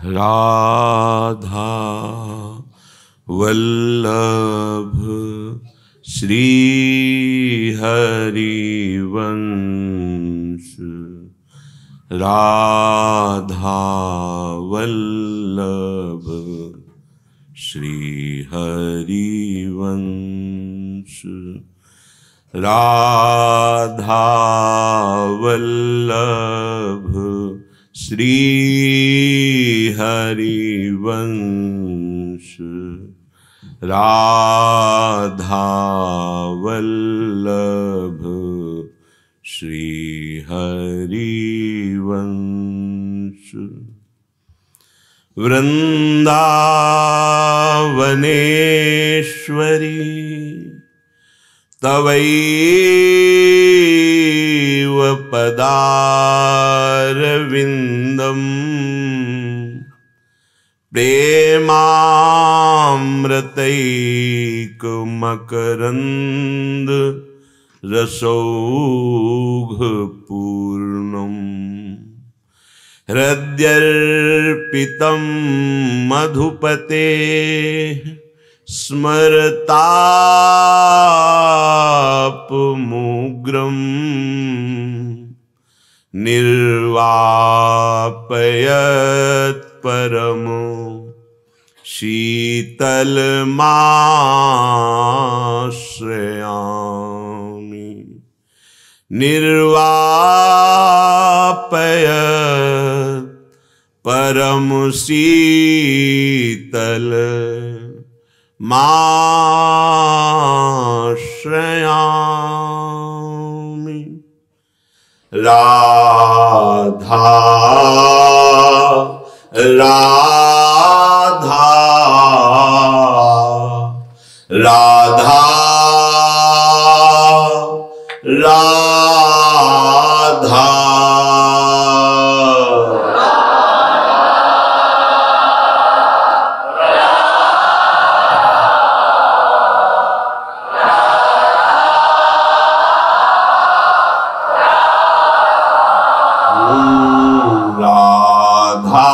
राधा वल्लभ श्री हरिवंश, राधा वल्लभ श्री हरिवंश, राधा वल्लभ श्री हरिवंश, राधा वल्लभ श्री हरिवंश। वृंदावनेश्वरी तवैव पदारविन्दम् प्रेमामृतैकमकरन्द रसौघपूर्णम्, हृद्यर्पितं मधुपते स्मरतापमुग्रम्, निर्वापयत् परमो शीतलमाश्रयामि, निर्वापयत् परम शीतल माश्रयामि। राधा राधा राधा राधा राधा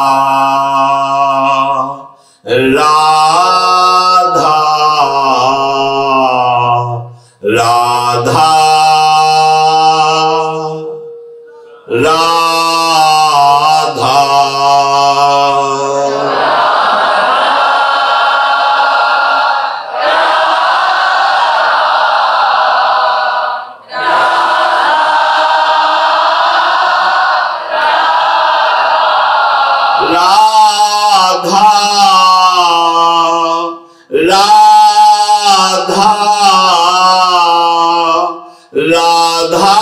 राधा राधा राधा राधा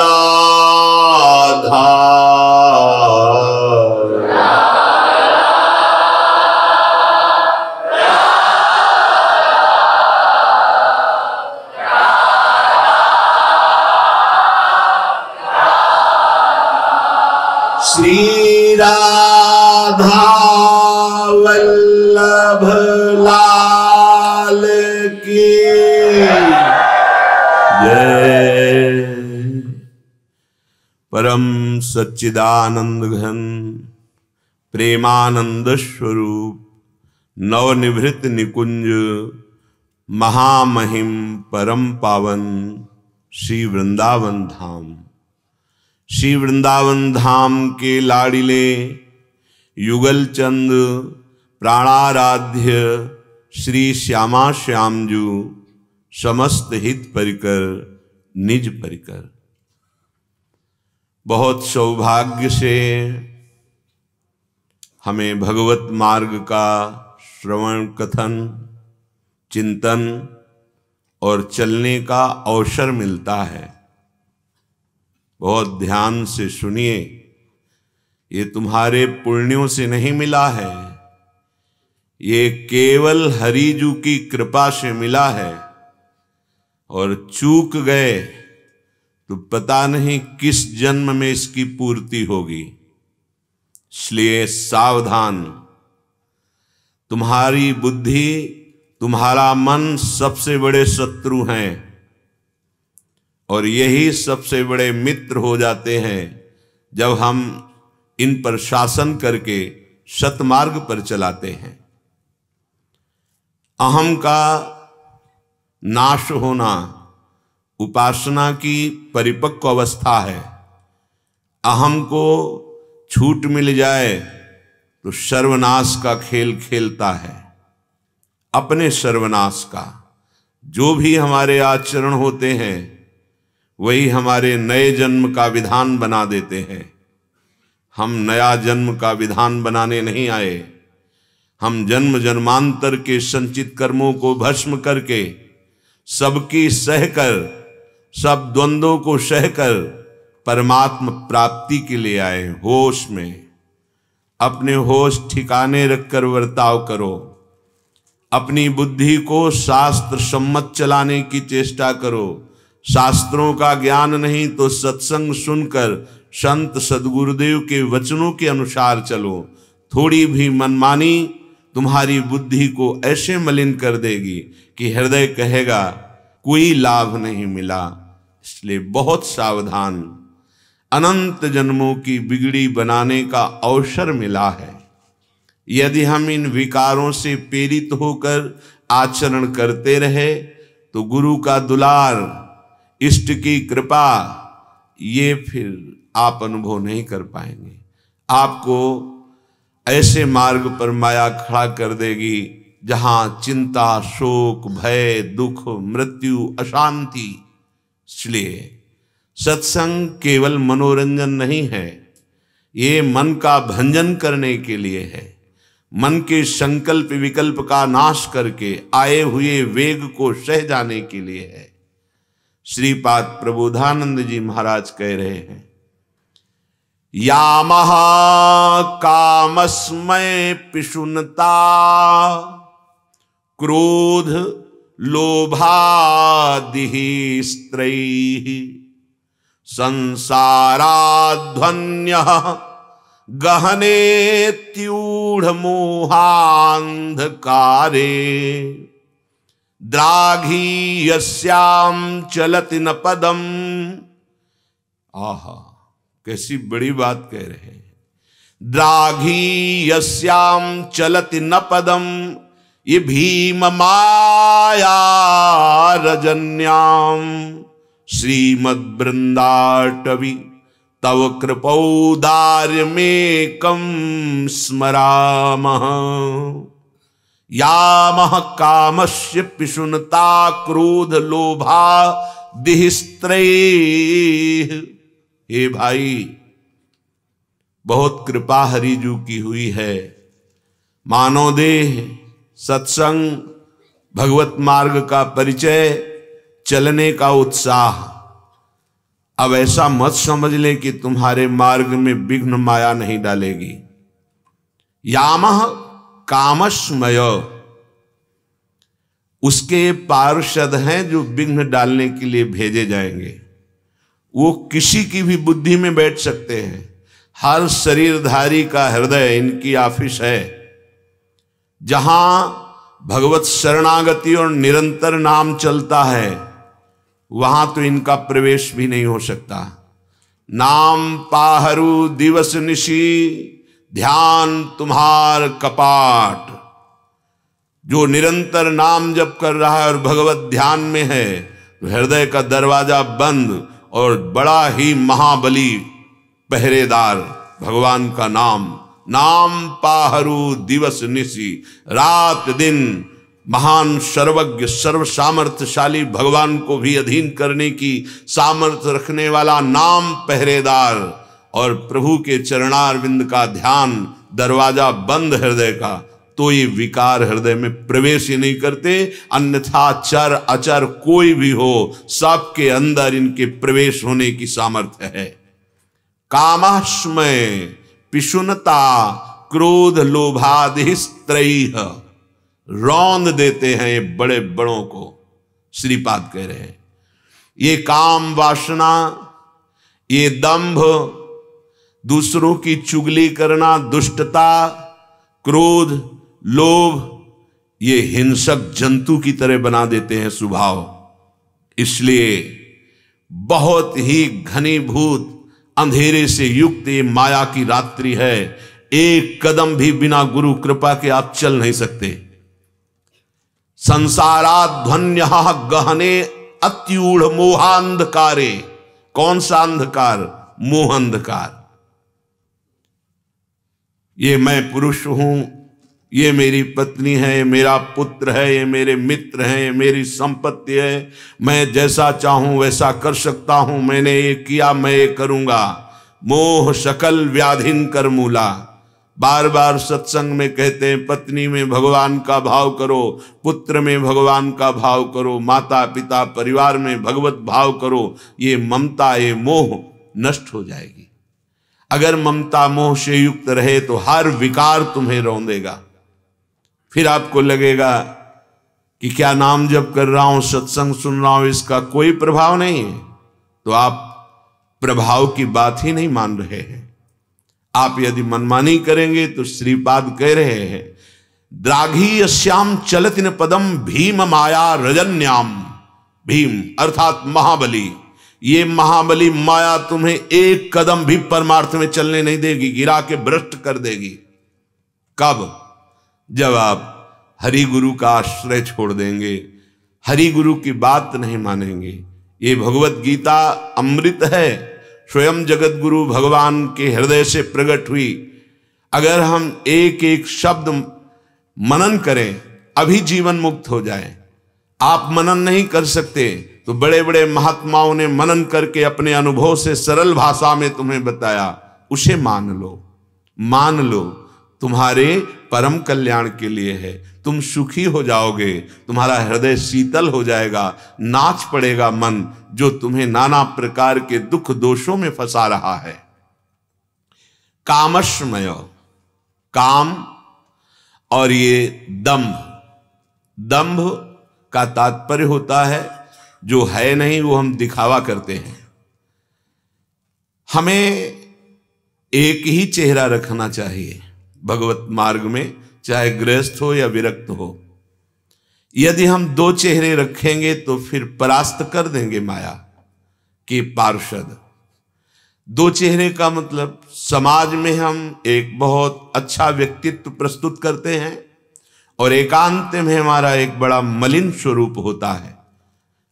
राधा श्री राधा वल्लभ लाल की जय। परम सच्चिदानंद घन प्रेमानंद स्वरूप नवनिभृत निकुंज महामहिम परम पावन श्री वृंदावन धाम, श्री वृंदावन धाम के लाड़िले युगल चंद प्राणाराध्य श्री श्यामा श्यामजू समस्त हित परिकर निज परिकर। बहुत सौभाग्य से हमें भगवत मार्ग का श्रवण कथन चिंतन और चलने का अवसर मिलता है। बहुत ध्यान से सुनिए, ये तुम्हारे पुण्यों से नहीं मिला है, ये केवल हरिजू की कृपा से मिला है। और चूक गए तो पता नहीं किस जन्म में इसकी पूर्ति होगी। इसलिए सावधान, तुम्हारी बुद्धि, तुम्हारा मन सबसे बड़े शत्रु हैं और यही सबसे बड़े मित्र हो जाते हैं जब हम इन पर शासन करके सतमार्ग पर चलाते हैं। अहम का नाश होना उपासना की परिपक्व अवस्था है। अहम को छूट मिल जाए तो सर्वनाश का खेल खेलता है, अपने सर्वनाश का। जो भी हमारे आचरण होते हैं वही हमारे नए जन्म का विधान बना देते हैं। हम नया जन्म का विधान बनाने नहीं आए, हम जन्म जन्मांतर के संचित कर्मों को भस्म करके, सबकी सहकर, सब द्वंद्वों को सहकर परमात्म प्राप्ति के लिए आए। होश में अपने होश ठिकाने रखकर वर्ताव करो, अपनी बुद्धि को शास्त्र सम्मत चलाने की चेष्टा करो। शास्त्रों का ज्ञान नहीं तो सत्संग सुनकर संत सद्गुरुदेव के वचनों के अनुसार चलो। थोड़ी भी मनमानी तुम्हारी बुद्धि को ऐसे मलिन कर देगी कि हृदय कहेगा कोई लाभ नहीं मिला। इसलिए बहुत सावधान, अनंत जन्मों की बिगड़ी बनाने का अवसर मिला है। यदि हम इन विकारों से प्रेरित होकर आचरण करते रहे तो गुरु का दुलार, इष्ट की कृपा, ये फिर आप अनुभव नहीं कर पाएंगे। आपको ऐसे मार्ग पर माया खड़ा कर देगी जहां चिंता, शोक, भय, दुख, मृत्यु, अशांति। इसलिए सत्संग केवल मनोरंजन नहीं है, ये मन का भंजन करने के लिए है। मन के संकल्प विकल्प का नाश करके आए हुए वेग को सह जाने के लिए है। श्रीपाद प्रबोधानंद जी महाराज कह रहे हैं, या महाकामस्मय पिशुनता क्रोध लोभादिः स्त्रैः संसाराध्वन्यः गहनेत्यूढ़ मोहांधकारे द्राघी यस्याम चलति न पदम। आहा, कैसी बड़ी बात कह रहे हैं। द्राघी यस्याम चलति न पदम, ये भीम माया रजन्याम श्रीमद् वृंदाटवी तव कृपौदार्यमेकं स्मरामः। यामः कामस्य पिशुनता क्रोध लोभा दिहिस्त्रैः। हे भाई, बहुत कृपा हरिजू की हुई है। मानव देह, सत्संग, भगवत मार्ग का परिचय, चलने का उत्साह। अब ऐसा मत समझ ले कि तुम्हारे मार्ग में विघ्न माया नहीं डालेगी। यामः कामस्मय, उसके पार्षद हैं जो विघ्न डालने के लिए भेजे जाएंगे। वो किसी की भी बुद्धि में बैठ सकते हैं। हर शरीरधारी का हृदय इनकी ऑफिस है। जहां भगवत शरणागति और निरंतर नाम चलता है वहां तो इनका प्रवेश भी नहीं हो सकता। नाम पाहरू दिवस निशी, ध्यान तुम्हार कपाट। जो निरंतर नाम जप कर रहा है और भगवत ध्यान में है तो हृदय का दरवाजा बंद और बड़ा ही महाबली पहरेदार भगवान का नाम। नाम पाहरू दिवस निशी, रात दिन महान सर्वज्ञ सर्व सामर्थ्यशाली भगवान को भी अधीन करने की सामर्थ्य रखने वाला नाम पहरेदार, और प्रभु के चरणारविंद का ध्यान, दरवाजा बंद हृदय का, तो ये विकार हृदय में प्रवेश ही नहीं करते। अन्यथा चर अचर कोई भी हो, सबके अंदर इनके प्रवेश होने की सामर्थ्य है। कामाश्मय पिशुनता क्रोध लोभादि त्रयीह, रौंद देते हैं ये बड़े बड़ों को। श्रीपाद कह रहे हैं ये काम वासना, ये दंभ, दूसरों की चुगली करना, दुष्टता, क्रोध, लोभ, ये हिंसक जंतु की तरह बना देते हैं स्वभाव। इसलिए बहुत ही घनीभूत अंधेरे से युक्त ये माया की रात्रि है। एक कदम भी बिना गुरु कृपा के आप चल नहीं सकते। संसाराध्वन्य गहने अत्यूढ़ मोहांधकारे। कौन सा अंधकार? मोह अंधकार। ये मैं पुरुष हूं, ये मेरी पत्नी है, ये मेरा पुत्र है, ये मेरे मित्र हैं, ये मेरी संपत्ति है, मैं जैसा चाहूं वैसा कर सकता हूं, मैंने ये किया मैं ये करूंगा। मोह सकल व्याधिन कर मूला। बार बार सत्संग में कहते हैं पत्नी में भगवान का भाव करो, पुत्र में भगवान का भाव करो, माता पिता परिवार में भगवत भाव करो। ये ममता, ये मोह नष्ट हो जाएगी। अगर ममता मोह से युक्त रहे तो हर विकार तुम्हें रौंदेगा। फिर आपको लगेगा कि क्या नाम जप कर रहा हूं, सत्संग सुन रहा हूं, इसका कोई प्रभाव नहीं है। तो आप प्रभाव की बात ही नहीं मान रहे हैं। आप यदि मनमानी करेंगे तो श्रीपाद कह रहे हैं द्राघी श्याम चलतिन पदम भीम माया रजन्याम। भीम अर्थात महाबली। ये महाबली माया तुम्हें एक कदम भी परमार्थ में चलने नहीं देगी, गिरा के भ्रष्ट कर देगी। कब? जब आप हरि गुरु का आश्रय छोड़ देंगे, हरि गुरु की बात नहीं मानेंगे। ये भगवत गीता अमृत है, स्वयं जगत गुरु भगवान के हृदय से प्रकट हुई। अगर हम एक एक शब्द मनन करें अभी जीवन मुक्त हो जाए। आप मनन नहीं कर सकते तो बड़े बड़े महात्माओं ने मनन करके अपने अनुभव से सरल भाषा में तुम्हें बताया, उसे मान लो। मान लो, तुम्हारे परम कल्याण के लिए है। तुम सुखी हो जाओगे, तुम्हारा हृदय शीतल हो जाएगा, नाच पड़ेगा मन जो तुम्हें नाना प्रकार के दुख दोषों में फंसा रहा है। कामश्मय, काम और ये दंभ। दंभ का तात्पर्य होता है जो है नहीं वो हम दिखावा करते हैं। हमें एक ही चेहरा रखना चाहिए भगवत मार्ग में, चाहे गृहस्थ हो या विरक्त हो। यदि हम दो चेहरे रखेंगे तो फिर परास्त कर देंगे माया के पार्षद। दो चेहरे का मतलब समाज में हम एक बहुत अच्छा व्यक्तित्व प्रस्तुत करते हैं और एकांत में हमारा एक बड़ा मलिन स्वरूप होता है,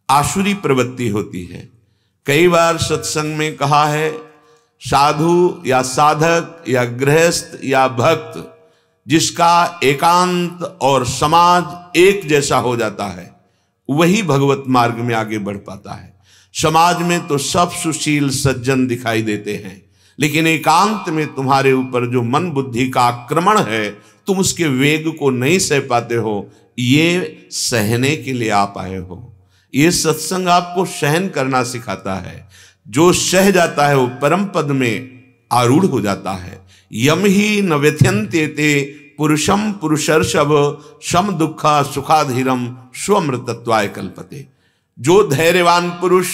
आसुरी प्रवृत्ति होती है। कई बार सत्संग में कहा है साधु या साधक या गृहस्थ या भक्त जिसका एकांत और समाज एक जैसा हो जाता है वही भगवत मार्ग में आगे बढ़ पाता है। समाज में तो सब सुशील सज्जन दिखाई देते हैं, लेकिन एकांत में तुम्हारे ऊपर जो मन बुद्धि का आक्रमण है तुम उसके वेग को नहीं सह पाते हो। ये सहने के लिए आप आए हो। ये सत्संग आपको सहन करना सिखाता है। जो सह जाता है वो परम पद में आरूढ़ हो जाता है। यम ही न व्यथ्यन्ते ते पुरुषम पुरुषर्षभ सम दुखा सुखाधीरम स्वमृतत्वाय कल्पते। जो धैर्यवान पुरुष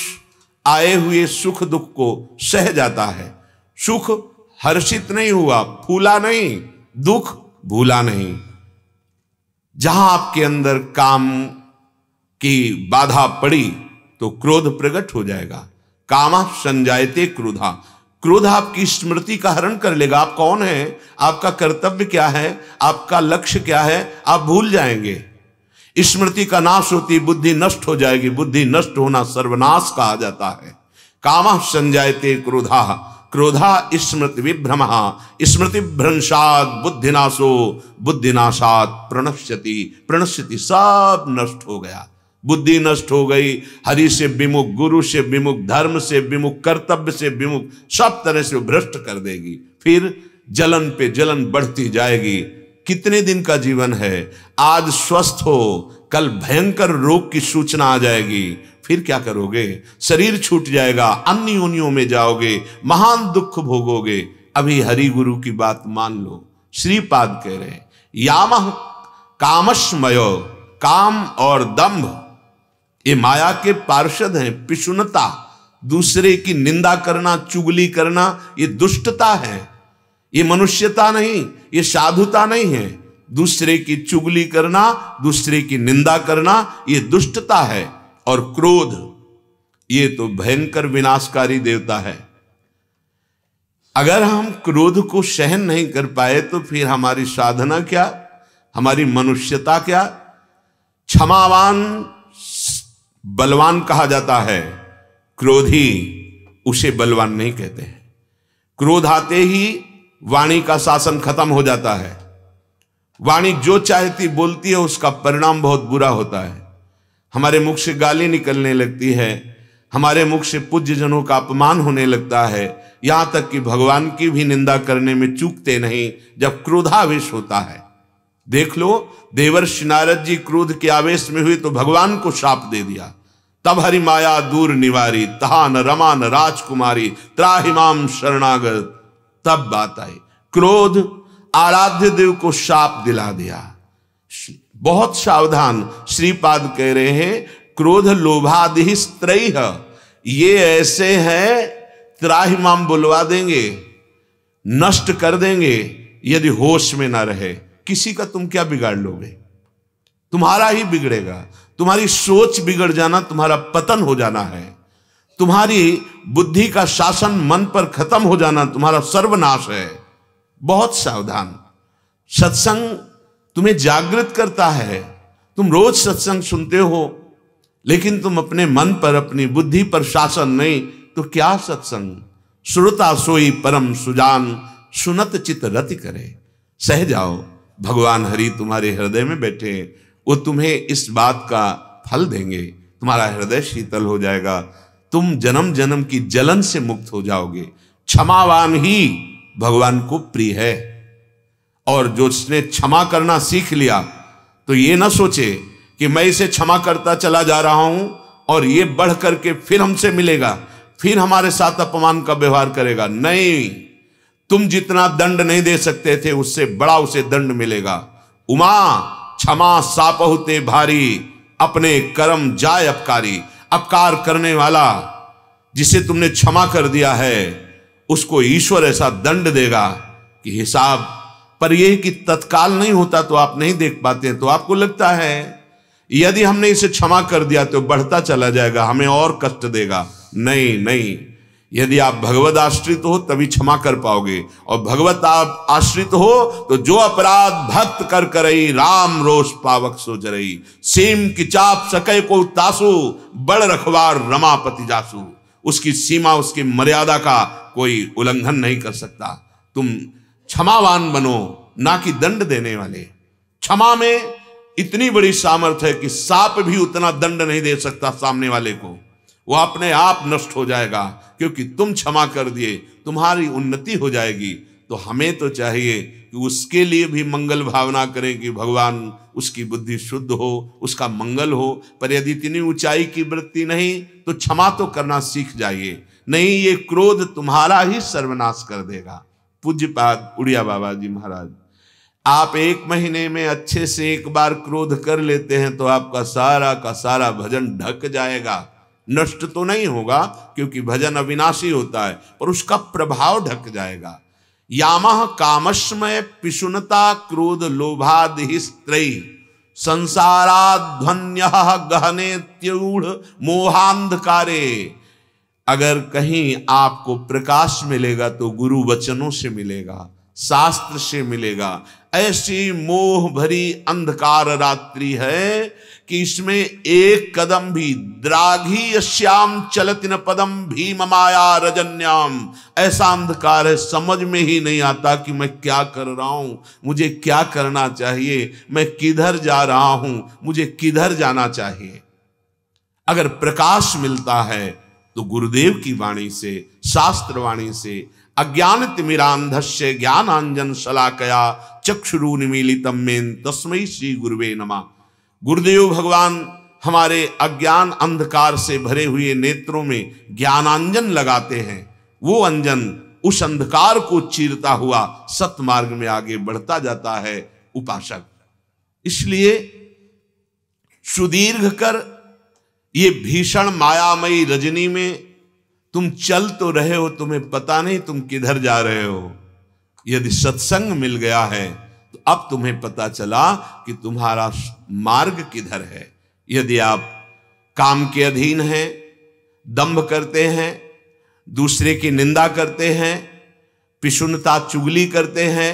आए हुए सुख दुख को सह जाता है, सुख हर्षित नहीं हुआ, फूला नहीं, दुख भूला नहीं। जहां आपके अंदर काम की बाधा पड़ी तो क्रोध प्रकट हो जाएगा। कामा संजायते क्रोधा। क्रोध आपकी स्मृति का हरण कर लेगा। आप कौन है, आपका कर्तव्य क्या है, आपका लक्ष्य क्या है, आप भूल जाएंगे। स्मृति का नाश होती बुद्धि नष्ट हो जाएगी। बुद्धि नष्ट होना सर्वनाश कहा जाता है। कामा संजायते क्रोधा। क्रोधा स्मृति विभ्रम। स्मृति भ्रंशात बुद्धिनाशो बुद्धिनाशात प्रणश्यति। प्रणश्यति सब नष्ट हो गया। बुद्धि नष्ट हो गई। हरि से विमुख, गुरु से विमुख, धर्म से विमुख, कर्तव्य से विमुख, सब तरह से भ्रष्ट कर देगी। फिर जलन पे जलन बढ़ती जाएगी। कितने दिन का जीवन है। आज स्वस्थ हो, कल भयंकर रोग की सूचना आ जाएगी, फिर क्या करोगे? शरीर छूट जाएगा, अन्य योनियों में जाओगे, महान दुख भोगोगे। अभी हरि गुरु की बात मान लो। श्रीपाद कह रहे हैं यामह कामश्मयो, काम और दंभ ये माया के पार्षद हैं। पिशुनता, दूसरे की निंदा करना, चुगली करना, ये दुष्टता है। ये मनुष्यता नहीं, ये साधुता नहीं है। दूसरे की चुगली करना, दूसरे की निंदा करना, ये दुष्टता है। और क्रोध, ये तो भयंकर विनाशकारी देवता है। अगर हम क्रोध को सहन नहीं कर पाए तो फिर हमारी साधना क्या, हमारी मनुष्यता क्या? क्षमावान बलवान कहा जाता है, क्रोधी उसे बलवान नहीं कहते हैं। क्रोध आते ही वाणी का शासन खत्म हो जाता है। वाणी जो चाहती बोलती है, उसका परिणाम बहुत बुरा होता है। हमारे मुख से गाली निकलने लगती है, हमारे मुख से पूज्य जनों का अपमान होने लगता है, यहां तक कि भगवान की भी निंदा करने में चूकते नहीं जब क्रोधावेश होता है। देख लो, देवर्षि नारद जी क्रोध के आवेश में हुए तो भगवान को शाप दे दिया। तब हरि माया दूर निवारी, तहा न रमा न राजकुमारी, त्राहिमाम शरणागत। तब बात आई, क्रोध आराध्य देव को शाप दिला दिया। बहुत सावधान। श्रीपाद कह रहे हैं क्रोध लोभादि त्रयः, ये ऐसे हैं त्राहिमाम बुलवा देंगे, नष्ट कर देंगे यदि होश में ना रहे। किसी का तुम क्या बिगाड़ लोगे? तुम्हारा ही बिगड़ेगा। तुम्हारी सोच बिगड़ जाना तुम्हारा पतन हो जाना है। तुम्हारी बुद्धि का शासन मन पर खत्म हो जाना तुम्हारा सर्वनाश है। बहुत सावधान। सत्संग तुम्हें जागृत करता है। तुम रोज सत्संग सुनते हो, लेकिन तुम अपने मन पर, अपनी बुद्धि पर शासन नहीं, तो क्या सत्संग? श्रुता सोई परम सुजान, सुनत चित रति करे। सह जाओ, भगवान हरि तुम्हारे हृदय में बैठे, वो तुम्हें इस बात का फल देंगे। तुम्हारा हृदय शीतल हो जाएगा, तुम जन्म जन्म की जलन से मुक्त हो जाओगे। क्षमावान ही भगवान को प्रिय है। और जो उसने क्षमा करना सीख लिया तो ये ना सोचे कि मैं इसे क्षमा करता चला जा रहा हूं और ये बढ़ करके फिर हमसे मिलेगा, फिर हमारे साथ अपमान का व्यवहार करेगा। नहीं, तुम जितना दंड नहीं दे सकते थे उससे बड़ा उसे दंड मिलेगा। उमा क्षमा सापहुते भारी, अपने कर्म जाय अपकारी। अपकार करने वाला जिसे तुमने क्षमा कर दिया है उसको ईश्वर ऐसा दंड देगा कि हिसाब। पर यह कि तत्काल नहीं होता तो आप नहीं देख पाते, तो आपको लगता है यदि हमने इसे क्षमा कर दिया तो बढ़ता चला जाएगा, हमें और कष्ट देगा। नहीं नहीं, यदि आप भगवत आश्रित हो तभी क्षमा कर पाओगे। और भगवत आप आश्रित हो तो जो अपराध भक्त कर करई, राम रोष पावक सो जरई। सीम की चाप सके को तासु, बड़ रखवार रमापति जासु। उसकी सीमा, उसकी मर्यादा का कोई उल्लंघन नहीं कर सकता। तुम क्षमावान बनो, ना कि दंड देने वाले। क्षमा में इतनी बड़ी सामर्थ्य है कि सांप भी उतना दंड नहीं दे सकता सामने वाले को, वो अपने आप नष्ट हो जाएगा। क्योंकि तुम क्षमा कर दिए, तुम्हारी उन्नति हो जाएगी। तो हमें तो चाहिए कि उसके लिए भी मंगल भावना करें कि भगवान उसकी बुद्धि शुद्ध हो, उसका मंगल हो। पर यदि इतनी ऊंचाई की वृत्ति नहीं तो क्षमा तो करना सीख जाइए। नहीं, ये क्रोध तुम्हारा ही सर्वनाश कर देगा। पूज्यपाद उड़िया बाबा जी महाराज, आप 1 महीने में अच्छे से एक बार क्रोध कर लेते हैं तो आपका सारा का सारा भजन ढक जाएगा। नष्ट तो नहीं होगा क्योंकि भजन अविनाशी होता है, पर उसका प्रभाव ढक जाएगा। यामः कामश्मय पिशुनता क्रोध लोभादि त्रयी, संसाराध्वन्यः गहने त्यूढ़ मोहांधकारे। अगर कहीं आपको प्रकाश मिलेगा तो गुरु वचनों से मिलेगा, शास्त्र से मिलेगा। ऐसी मोह भरी अंधकार रात्रि है कि इसमें एक कदम भी द्राघी श्याम चलति न पदम भीम माया रजन्याम। ऐसा अंधकार है, समझ में ही नहीं आता कि मैं क्या कर रहा हूं, मुझे क्या करना चाहिए, मैं किधर जा रहा हूं, मुझे किधर जाना चाहिए। अगर प्रकाश मिलता है तो गुरुदेव की वाणी से, शास्त्र वाणी से, अज्ञान तिमिरांधस्य ज्ञानांजन शलाकया चक्षुरुन्मीलितं मेन तस्मै श्री गुरुवे नमः। गुरुदेव भगवान हमारे अज्ञान अंधकार से भरे हुए नेत्रों में ज्ञानांजन लगाते हैं। वो अंजन उस अंधकार को चीरता हुआ सतमार्ग में आगे बढ़ता जाता है उपासक। इसलिए सुदीर्घ कर ये भीषण मायामयी रजनी में तुम चल तो रहे हो, तुम्हें पता नहीं तुम किधर जा रहे हो। यदि सत्संग मिल गया है तो अब तुम्हें पता चला कि तुम्हारा मार्ग किधर है। यदि आप काम के अधीन हैं, दंभ करते हैं, दूसरे की निंदा करते हैं, पिशुनता चुगली करते हैं,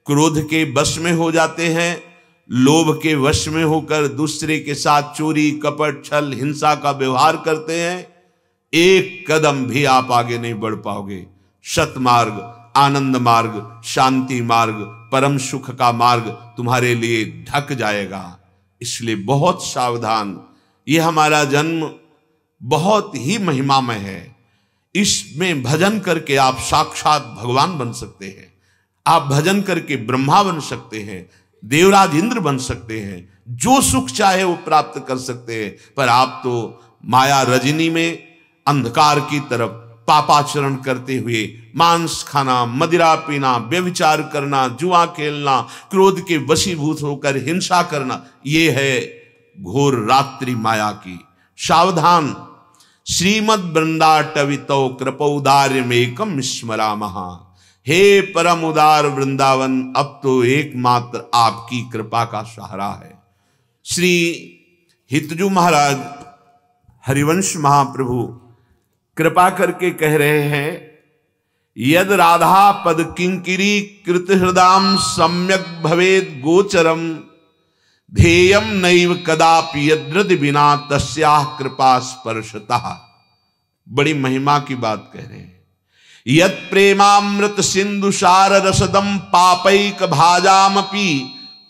क्रोध के वश में हो जाते हैं, लोभ के वश में होकर दूसरे के साथ चोरी कपट छल हिंसा का व्यवहार करते हैं, एक कदम भी आप आगे नहीं बढ़ पाओगे। सतमार्ग, आनंद मार्ग, शांति मार्ग, परम सुख का मार्ग तुम्हारे लिए ढक जाएगा। इसलिए बहुत सावधान। ये हमारा जन्म बहुत ही महिमामय है। इसमें भजन करके आप साक्षात भगवान बन सकते हैं। आप भजन करके ब्रह्मा बन सकते हैं, देवराज इंद्र बन सकते हैं, जो सुख चाहे वो प्राप्त कर सकते हैं। पर आप तो माया रजनी में अंधकार की तरफ पापाचरण करते हुए मांस खाना, मदिरा पीना, व्यभिचार करना, जुआ खेलना, क्रोध के वशीभूत होकर हिंसा करना, ये है घोर रात्रि माया की। सावधान। श्रीमद वृंदाटवितो कृपौदार्यमेकम स्मरामः। हे परम उदार वृंदावन, अब तो एकमात्र आपकी कृपा का सहारा है। श्री हितजू महाराज हरिवंश महाप्रभु कृपा करके कह रहे हैं, यद राधा पद किंकिरी कृत हृदाम सम्यक भवेद गोचरम ध्येयम नैव कदापि यद्रद बिना तस्याः कृपा स्पर्शतः। बड़ी महिमा की बात कह रहे हैं। यद प्रेमामृत सिंधु सार रसदम पापैक भाजामपि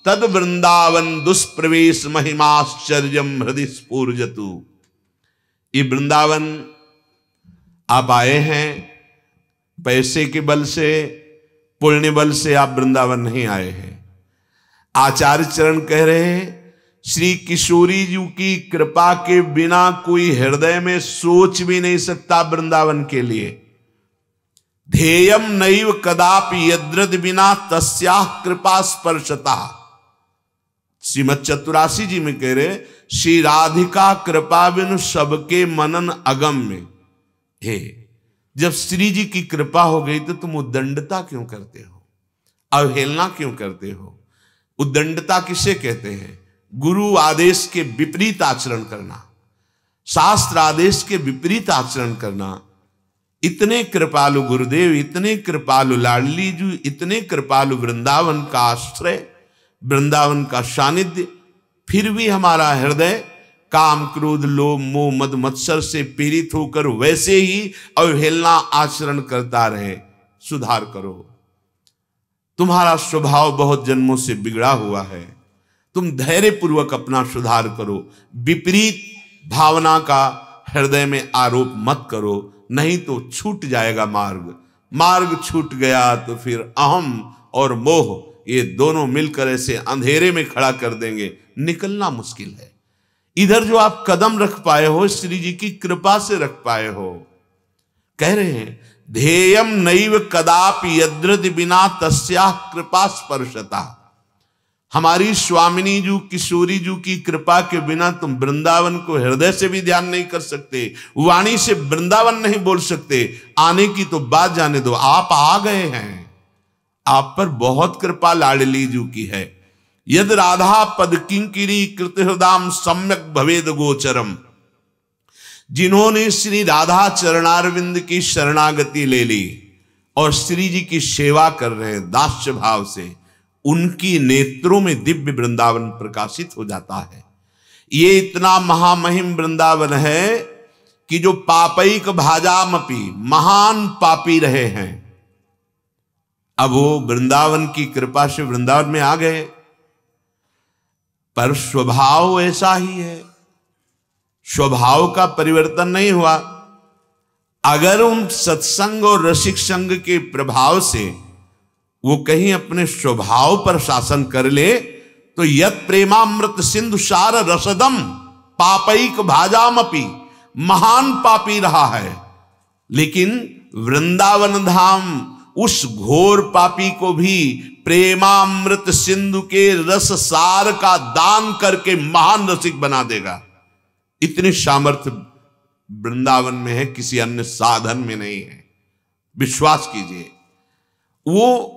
तद वृंदावन दुष्प्रवेश महिमाश्चर्यम हृदय स्फूर्जतु। ये वृंदावन आप आए हैं पैसे के बल से, पुण्य बल से आप वृंदावन नहीं आए हैं। आचार्य चरण कह रहे हैं, श्री किशोरी जी की कृपा के बिना कोई हृदय में सोच भी नहीं सकता वृंदावन के लिए। ध्येयम नैव कदापि यद्रद बिना तस्याः कृपा स्पर्शता। श्रीमद चतुरासी जी में कह रहे, श्री राधिका कृपा बिनु सबके मनन अगम्य। हे, जब श्री जी की कृपा हो गई तो तुम उद्दंडता क्यों करते हो, अवहेलना क्यों करते हो? उद्दंडता किसे कहते हैं? गुरु आदेश के विपरीत आचरण करना, शास्त्र आदेश के विपरीत आचरण करना। इतने कृपालु गुरुदेव, इतने कृपालु लाडली जी, इतने कृपालु वृंदावन का आश्रय, वृंदावन का सानिध्य, फिर भी हमारा हृदय काम क्रोध लोभ मोह मद मत्सर से पीड़ित होकर वैसे ही अवहेलना आचरण करता रहे। सुधार करो। तुम्हारा स्वभाव बहुत जन्मों से बिगड़ा हुआ है। तुम धैर्य पूर्वक अपना सुधार करो। विपरीत भावना का हृदय में आरोप मत करो, नहीं तो छूट जाएगा मार्ग। मार्ग छूट गया तो फिर अहम और मोह ये दोनों मिलकर ऐसे अंधेरे में खड़ा कर देंगे, निकलना मुश्किल है। इधर जो आप कदम रख पाए हो, श्री जी की कृपा से रख पाए हो। कह रहे हैं, ध्येयम नैव कदापि यद्रद बिना तस्याः कृपा स्पर्शता। हमारी स्वामिनी जी किशोरी जी की कृपा के बिना तुम वृंदावन को हृदय से भी ध्यान नहीं कर सकते, वाणी से वृंदावन नहीं बोल सकते। आने की तो बात जाने दो, आप आ गए हैं। आप पर बहुत कृपा लाडली जी की है। यद राधा पद किंकिरी कृत हृदाम सम्यक भवेद गोचरम। जिन्होंने श्री राधा चरणारविंद की शरणागति ले ली और श्री जी की सेवा कर रहे हैं दास्य भाव से, उनकी नेत्रों में दिव्य वृंदावन प्रकाशित हो जाता है। ये इतना महामहिम वृंदावन है कि जो पापैक भाजामपि, महान पापी रहे हैं, अब वो वृंदावन की कृपा से वृंदावन में आ गए। पर स्वभाव ऐसा ही है, स्वभाव का परिवर्तन नहीं हुआ। अगर उन सत्संग और रसिक संग के प्रभाव से वो कहीं अपने स्वभाव पर शासन कर ले तो यत प्रेमामृत सिंधु सार रसदम पापैक भाजामपि, महान पापी रहा है। लेकिन वृंदावन धाम उस घोर पापी को भी प्रेमामृत सिंधु के रस सार का दान करके महान रसिक बना देगा। इतनी सामर्थ्य वृंदावन में है, किसी अन्य साधन में नहीं है। विश्वास कीजिए। वो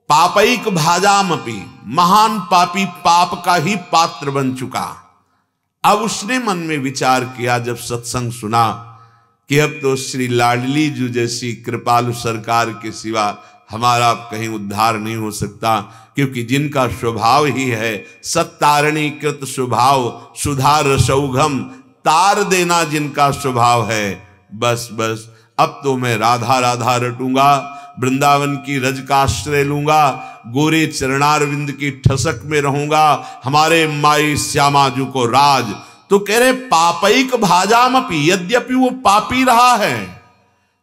पापैक भाजामपि, महान पापी पाप का ही पात्र बन चुका। अब उसने मन में विचार किया जब सत्संग सुना कि अब तो श्री लाडली जी जैसी कृपालु सरकार के सिवा हमारा कहीं उद्धार नहीं हो सकता, क्योंकि जिनका स्वभाव ही है सत्तारणी कृत स्वभाव, सुधा रसौघम, तार देना जिनका स्वभाव है, बस बस अब तो मैं राधा राधा रटूंगा, वृंदावन की रज का आश्रय लूंगा, गोरे चरणारविंद की ठसक में रहूंगा, हमारे माई श्यामाजू को राज। तो कह रहे पापैक भाजामपि, यद्यपि वो पापी रहा है,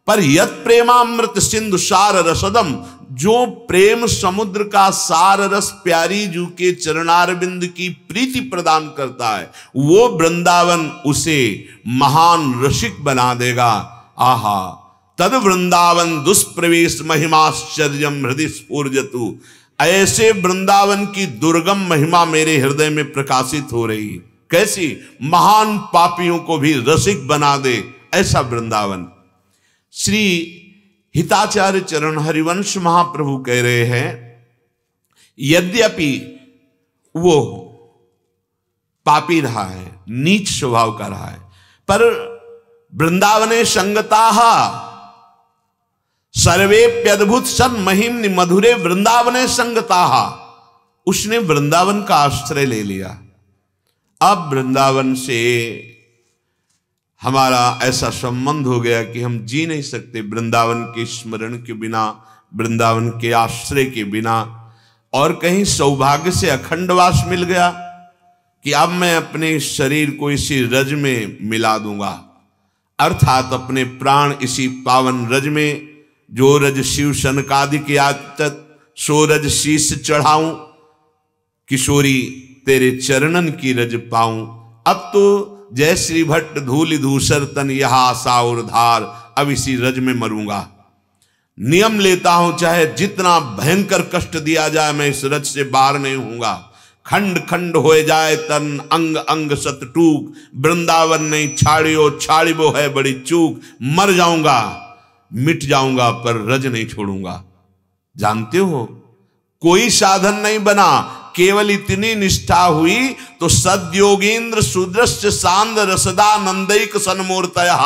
पर यत प्रेमामृत सिंधु सार रसदम, जो प्रेम समुद्र का सार रस प्यारी जू के चरणारविंद की प्रीति प्रदान करता है, वो वृंदावन उसे महान रसिक बना देगा। आहा, तद वृंदावन दुष्प्रवेश महिमाश्चर्यम हृदय स्फूर्जतु, ऐसे वृंदावन की दुर्गम महिमा मेरे हृदय में प्रकाशित हो रही। कैसी? महान पापियों को भी रसिक बना दे ऐसा वृंदावन। श्री हिताचार्य चरण हरिवंश महाप्रभु कह रहे हैं, यद्यपि वो पापी रहा है, नीच स्वभाव का रहा है, पर वृंदावने संगताः सर्वेप्यद्भुत सन महिम्नि मधुरे वृंदावने संगताः, उसने वृंदावन का आश्रय ले लिया। अब वृंदावन से हमारा ऐसा संबंध हो गया कि हम जी नहीं सकते वृंदावन के स्मरण के बिना, वृंदावन के आश्रय के बिना। और कहीं सौभाग्य से अखंडवास मिल गया कि अब मैं अपने शरीर को इसी रज में मिला दूंगा, अर्थात अपने प्राण इसी पावन रज में, जो रज शिव सनकादि के आदत सो रज शीश चढ़ाऊं, किशोरी तेरे चरणन की रज पाऊं। अब तो जय श्री भट्ट धूलि धूसर तन यह आशा और धार, अब इसी रज में मरूंगा। नियम लेता हूं चाहे जितना भयंकर कष्ट दिया जाए, मैं इस रज से बाहर नहीं होऊंगा। खंड खंड हो जाए तन अंग अंग सत टूक, वृंदावन नहीं छाड़ियो छाड़िबो है बड़ी चूक। मर जाऊंगा, मिट जाऊंगा, पर रज नहीं छोड़ूंगा। जानते हो, कोई साधन नहीं बना, केवल इतनी निष्ठा हुई तो सद्योगेंद्र सुदृश्य सांद रसदानंदिक सन्मूर्तया,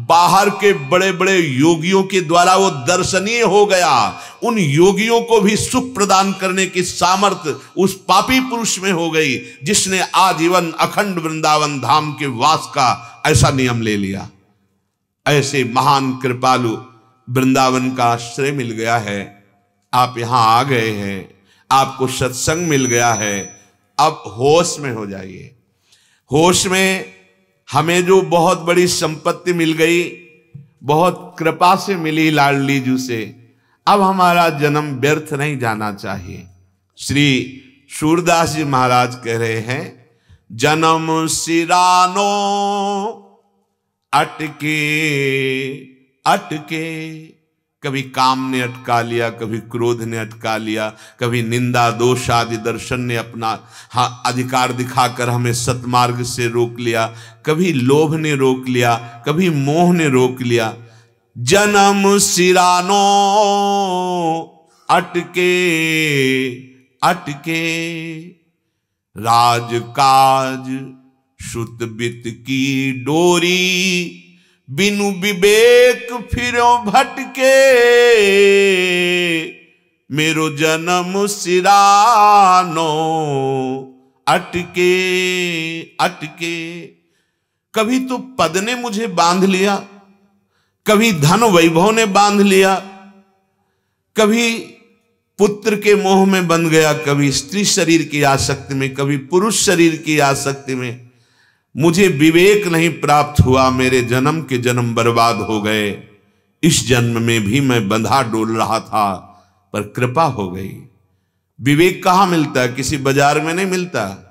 बाहर के बड़े बड़े योगियों के द्वारा वो दर्शनीय हो गया। उन योगियों को भी सुख प्रदान करने की सामर्थ्य उस पापी पुरुष में हो गई, जिसने आजीवन अखंड वृंदावन धाम के वास का ऐसा नियम ले लिया। ऐसे महान कृपालु वृंदावन का आश्रय मिल गया है। आप यहां आ गए हैं, आपको सत्संग मिल गया है, अब होश में हो जाइए। होश में हमें जो बहुत बड़ी संपत्ति मिल गई, बहुत कृपा से मिली लाडली जू से, अब हमारा जन्म व्यर्थ नहीं जाना चाहिए। श्री सूरदास जी महाराज कह रहे हैं, जन्म सिरानो अटके अटके, कभी काम ने अटका लिया, कभी क्रोध ने अटका लिया, कभी निंदा दोष आदि दर्शन ने अपना अधिकार दिखाकर हमें सतमार्ग से रोक लिया, कभी लोभ ने रोक लिया, कभी मोह ने रोक लिया। जन्म सिरानो अटके अटके, राजकाज सुत बित की डोरी, बिनु विवेक फिरो भटके, मेरो जन्म सिरानो अटके अटके। कभी तो पद ने मुझे बांध लिया, कभी धन वैभव ने बांध लिया, कभी पुत्र के मोह में बंध गया, कभी स्त्री शरीर की आसक्ति में, कभी पुरुष शरीर की आसक्ति में। मुझे विवेक नहीं प्राप्त हुआ, मेरे जन्म के जन्म बर्बाद हो गए। इस जन्म में भी मैं बंधा डोल रहा था, पर कृपा हो गई। विवेक कहाँ मिलता है? किसी बाजार में नहीं मिलता।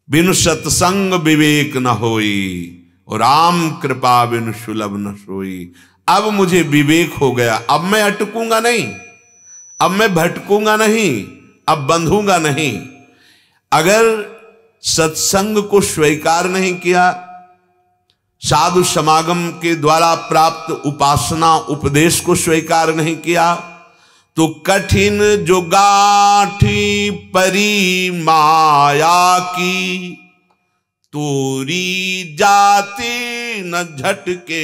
बिनु सत्संग विवेक न होई, और राम कृपा बिनु सुलभ न सोई। अब मुझे विवेक हो गया, अब मैं अटकूंगा नहीं, अब मैं भटकूंगा नहीं, अब बंधूंगा नहीं। अगर सत्संग को स्वीकार नहीं किया, साधु समागम के द्वारा प्राप्त उपासना उपदेश को स्वीकार नहीं किया, तो कठिन जो गाठी परी माया की, तोरी जाति न झटके।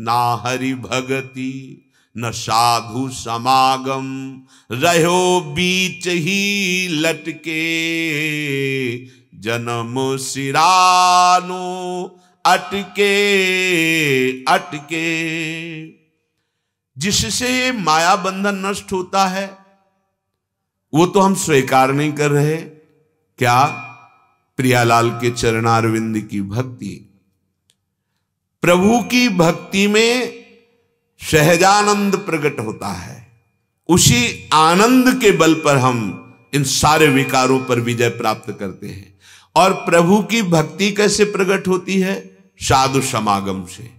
ना हरि भगति न साधु समागम, रहो बीच ही लटके। जन्म सिरानो अटके अटके। जिससे माया बंधन नष्ट होता है वो तो हम स्वीकार नहीं कर रहे। क्या? प्रियालाल के चरणारविंद की भक्ति। प्रभु की भक्ति में सहजानंद प्रकट होता है। उसी आनंद के बल पर हम इन सारे विकारों पर विजय प्राप्त करते हैं। और प्रभु की भक्ति कैसे प्रकट होती है? साधु समागम से।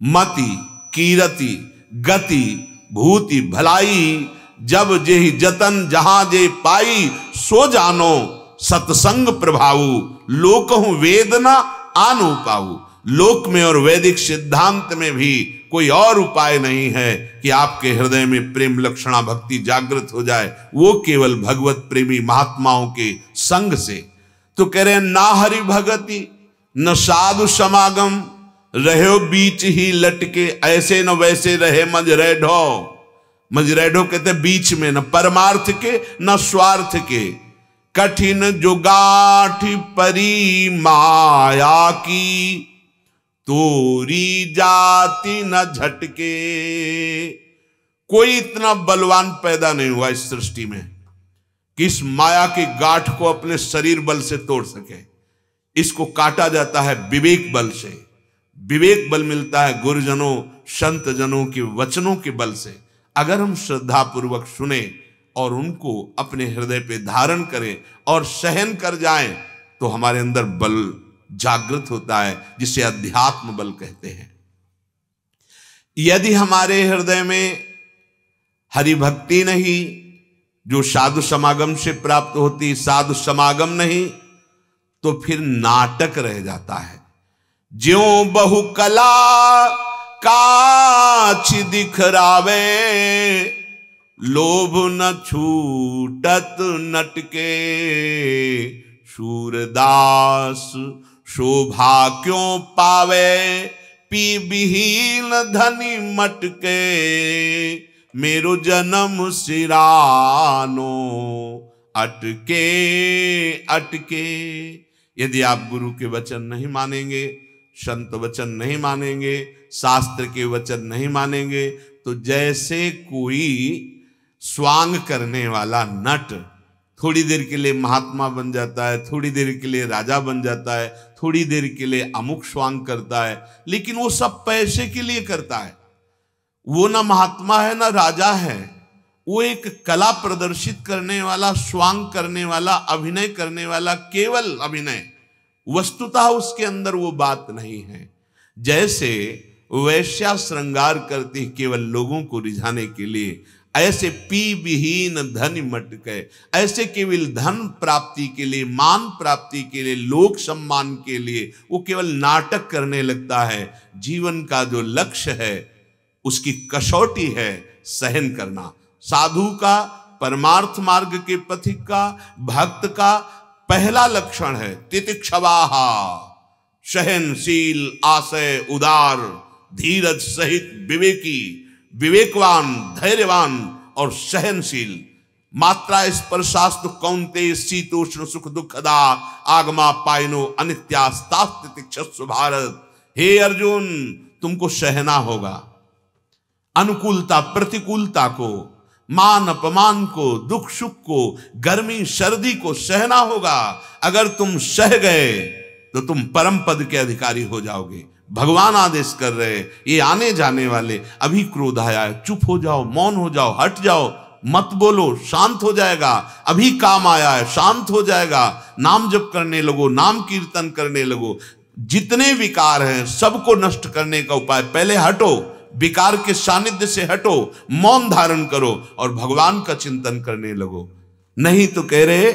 मति कीरति गति भूति भलाई, जब जेहि जतन जहां जे पाई, सो जानो सत्संग प्रभाऊ। लोकहु वेदना आनु पाऊ। लोक में और वैदिक सिद्धांत में भी कोई और उपाय नहीं है कि आपके हृदय में प्रेम लक्षणा भक्ति जागृत हो जाए, वो केवल भगवत प्रेमी महात्माओं के संग से। तो कह रहे हैं ना हरि भगति न साधु समागम, रहो बीच ही लटके। ऐसे न वैसे रहे मजरेढ़ो। मजरेढ़ो कहते बीच में, न परमार्थ के न स्वार्थ के। कठिन जो गाठी परी माया की, तोरी जाति न झटके। कोई इतना बलवान पैदा नहीं हुआ इस सृष्टि में कि इस माया की गांठ को अपने शरीर बल से तोड़ सके। इसको काटा जाता है विवेक बल से। विवेक बल मिलता है गुरुजनों संत जनों के वचनों के बल से। अगर हम श्रद्धा पूर्वक सुने और उनको अपने हृदय पे धारण करें और सहन कर जाएं, तो हमारे अंदर बल जागृत होता है, जिसे अध्यात्म बल कहते हैं। यदि हमारे हृदय में हरि भक्ति नहीं, जो साधु समागम से प्राप्त होती, साधु समागम नहीं, तो फिर नाटक रह जाता है। ज्यों बहु कला काछ दिखरावे, लोभ न छूटत नटके। सूरदास शोभा क्यों पावे, पी विहीन धनी मटके। मेरो जन्म सिरानो अटके अटके। यदि आप गुरु के वचन नहीं मानेंगे, संत वचन नहीं मानेंगे, शास्त्र के वचन नहीं मानेंगे, तो जैसे कोई स्वांग करने वाला नट थोड़ी देर के लिए महात्मा बन जाता है, थोड़ी देर के लिए राजा बन जाता है, थोड़ी देर के लिए अमुक स्वांग करता है, लेकिन वो सब पैसे के लिए करता है। वो ना महात्मा है ना राजा है, वो एक कला प्रदर्शित करने वाला, स्वांग करने वाला, अभिनय करने वाला, केवल अभिनय। वस्तुतः उसके अंदर वो बात नहीं है। जैसे वैश्या श्रृंगार करती केवल लोगों को रिझाने के लिए, ऐसे पी विहीन धन मटके, ऐसे केवल धन प्राप्ति के लिए, मान प्राप्ति के लिए, लोक सम्मान के लिए वो केवल नाटक करने लगता है। जीवन का जो लक्ष्य है उसकी कसौटी है सहन करना। साधु का, परमार्थ मार्ग के पथिक का, भक्त का पहला लक्षण है तितिक्षवाहा, सहनशील, आशय उदार, धीरज सहित विवेकी, विवेकवान, धैर्यवान और सहनशील। मात्रा स्पर्शास्तु कौन्तेय शीतोष्ण सुख दुखदा, आगमा पायनो अनित्यास्तास्तितिक्षस्व भारत। हे अर्जुन, तुमको सहना होगा अनुकूलता प्रतिकूलता को, मान अपमान को, दुख सुख को, गर्मी सर्दी को सहना होगा। अगर तुम सह गए तो तुम परम पद के अधिकारी हो जाओगे। भगवान आदेश कर रहे, ये आने जाने वाले, अभी क्रोध आया है, चुप हो जाओ, मौन हो जाओ, हट जाओ, मत बोलो, शांत हो जाएगा। अभी काम आया है, शांत हो जाएगा। नाम जप करने लगो, नाम कीर्तन करने लगो। जितने विकार हैं सबको नष्ट करने का उपाय, पहले हटो, विकार के सानिध्य से हटो, मौन धारण करो और भगवान का चिंतन करने लगो। नहीं तो कह रहे,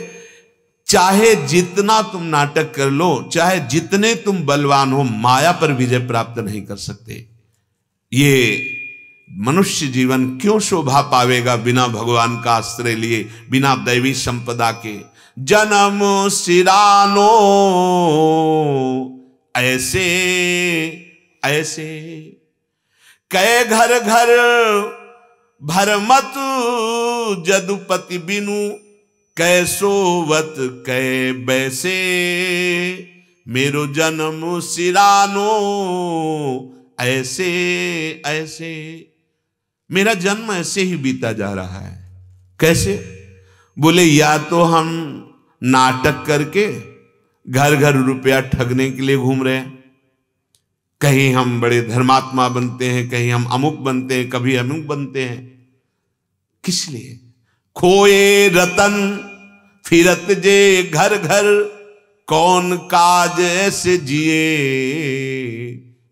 चाहे जितना तुम नाटक कर लो, चाहे जितने तुम बलवान हो, माया पर विजय प्राप्त नहीं कर सकते। ये मनुष्य जीवन क्यों शोभा पावेगा बिना भगवान का आश्रय लिए, बिना दैवी संपदा के। जन्म सिरानो ऐसे ऐसे, कै घर घर भरमत जदुपति बिनु, कैसोवत कै बैसे, मेरो जन्म सिरानो ऐसे ऐसे। मेरा जन्म ऐसे ही बीता जा रहा है। कैसे? बोले, या तो हम नाटक करके घर घर रुपया ठगने के लिए घूम रहे हैं, कहीं हम बड़े धर्मात्मा बनते हैं, कहीं हम अमुक बनते हैं, कभी अमुक बनते हैं। किस लिए? खोए रतन फिरत जे घर घर, कौन काज ऐसे जिए।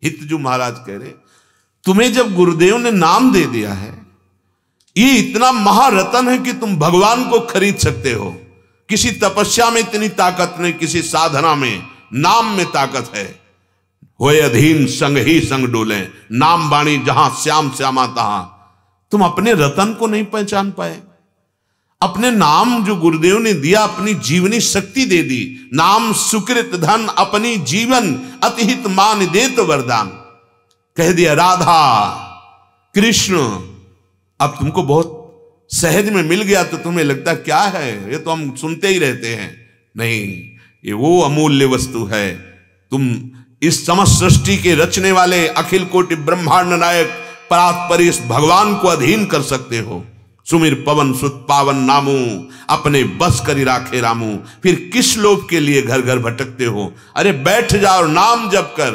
हितजू महाराज कह रहे, तुम्हें जब गुरुदेव ने नाम दे दिया है, ये इतना महारतन है कि तुम भगवान को खरीद सकते हो। किसी तपस्या में इतनी ताकत नहीं, किसी साधना में, नाम में ताकत है। होए अधीन संग ही संग डोले, नाम बाणी जहां श्याम श्यामा तहां। तुम अपने रतन को नहीं पहचान पाए। अपने नाम जो गुरुदेव ने दिया, अपनी जीवनी शक्ति दे दी। नाम सुकृत धन अपनी जीवन, अतिहित मान दे तो वरदान। कह दिया राधा कृष्ण, अब तुमको बहुत सहज में मिल गया तो तुम्हें लगता क्या है, ये तो हम सुनते ही रहते हैं। नहीं, ये वो अमूल्य वस्तु है। तुम इस समस्त सृष्टि के रचने वाले अखिल कोटि ब्रह्मांड नायक परात्पर इस भगवान को अधीन कर सकते हो। सुमिर पवन सुत पावन नामू, अपने बस करी राखे रामू। फिर किस लोभ के लिए घर घर भटकते हो? अरे बैठ जाओ, नाम जप कर,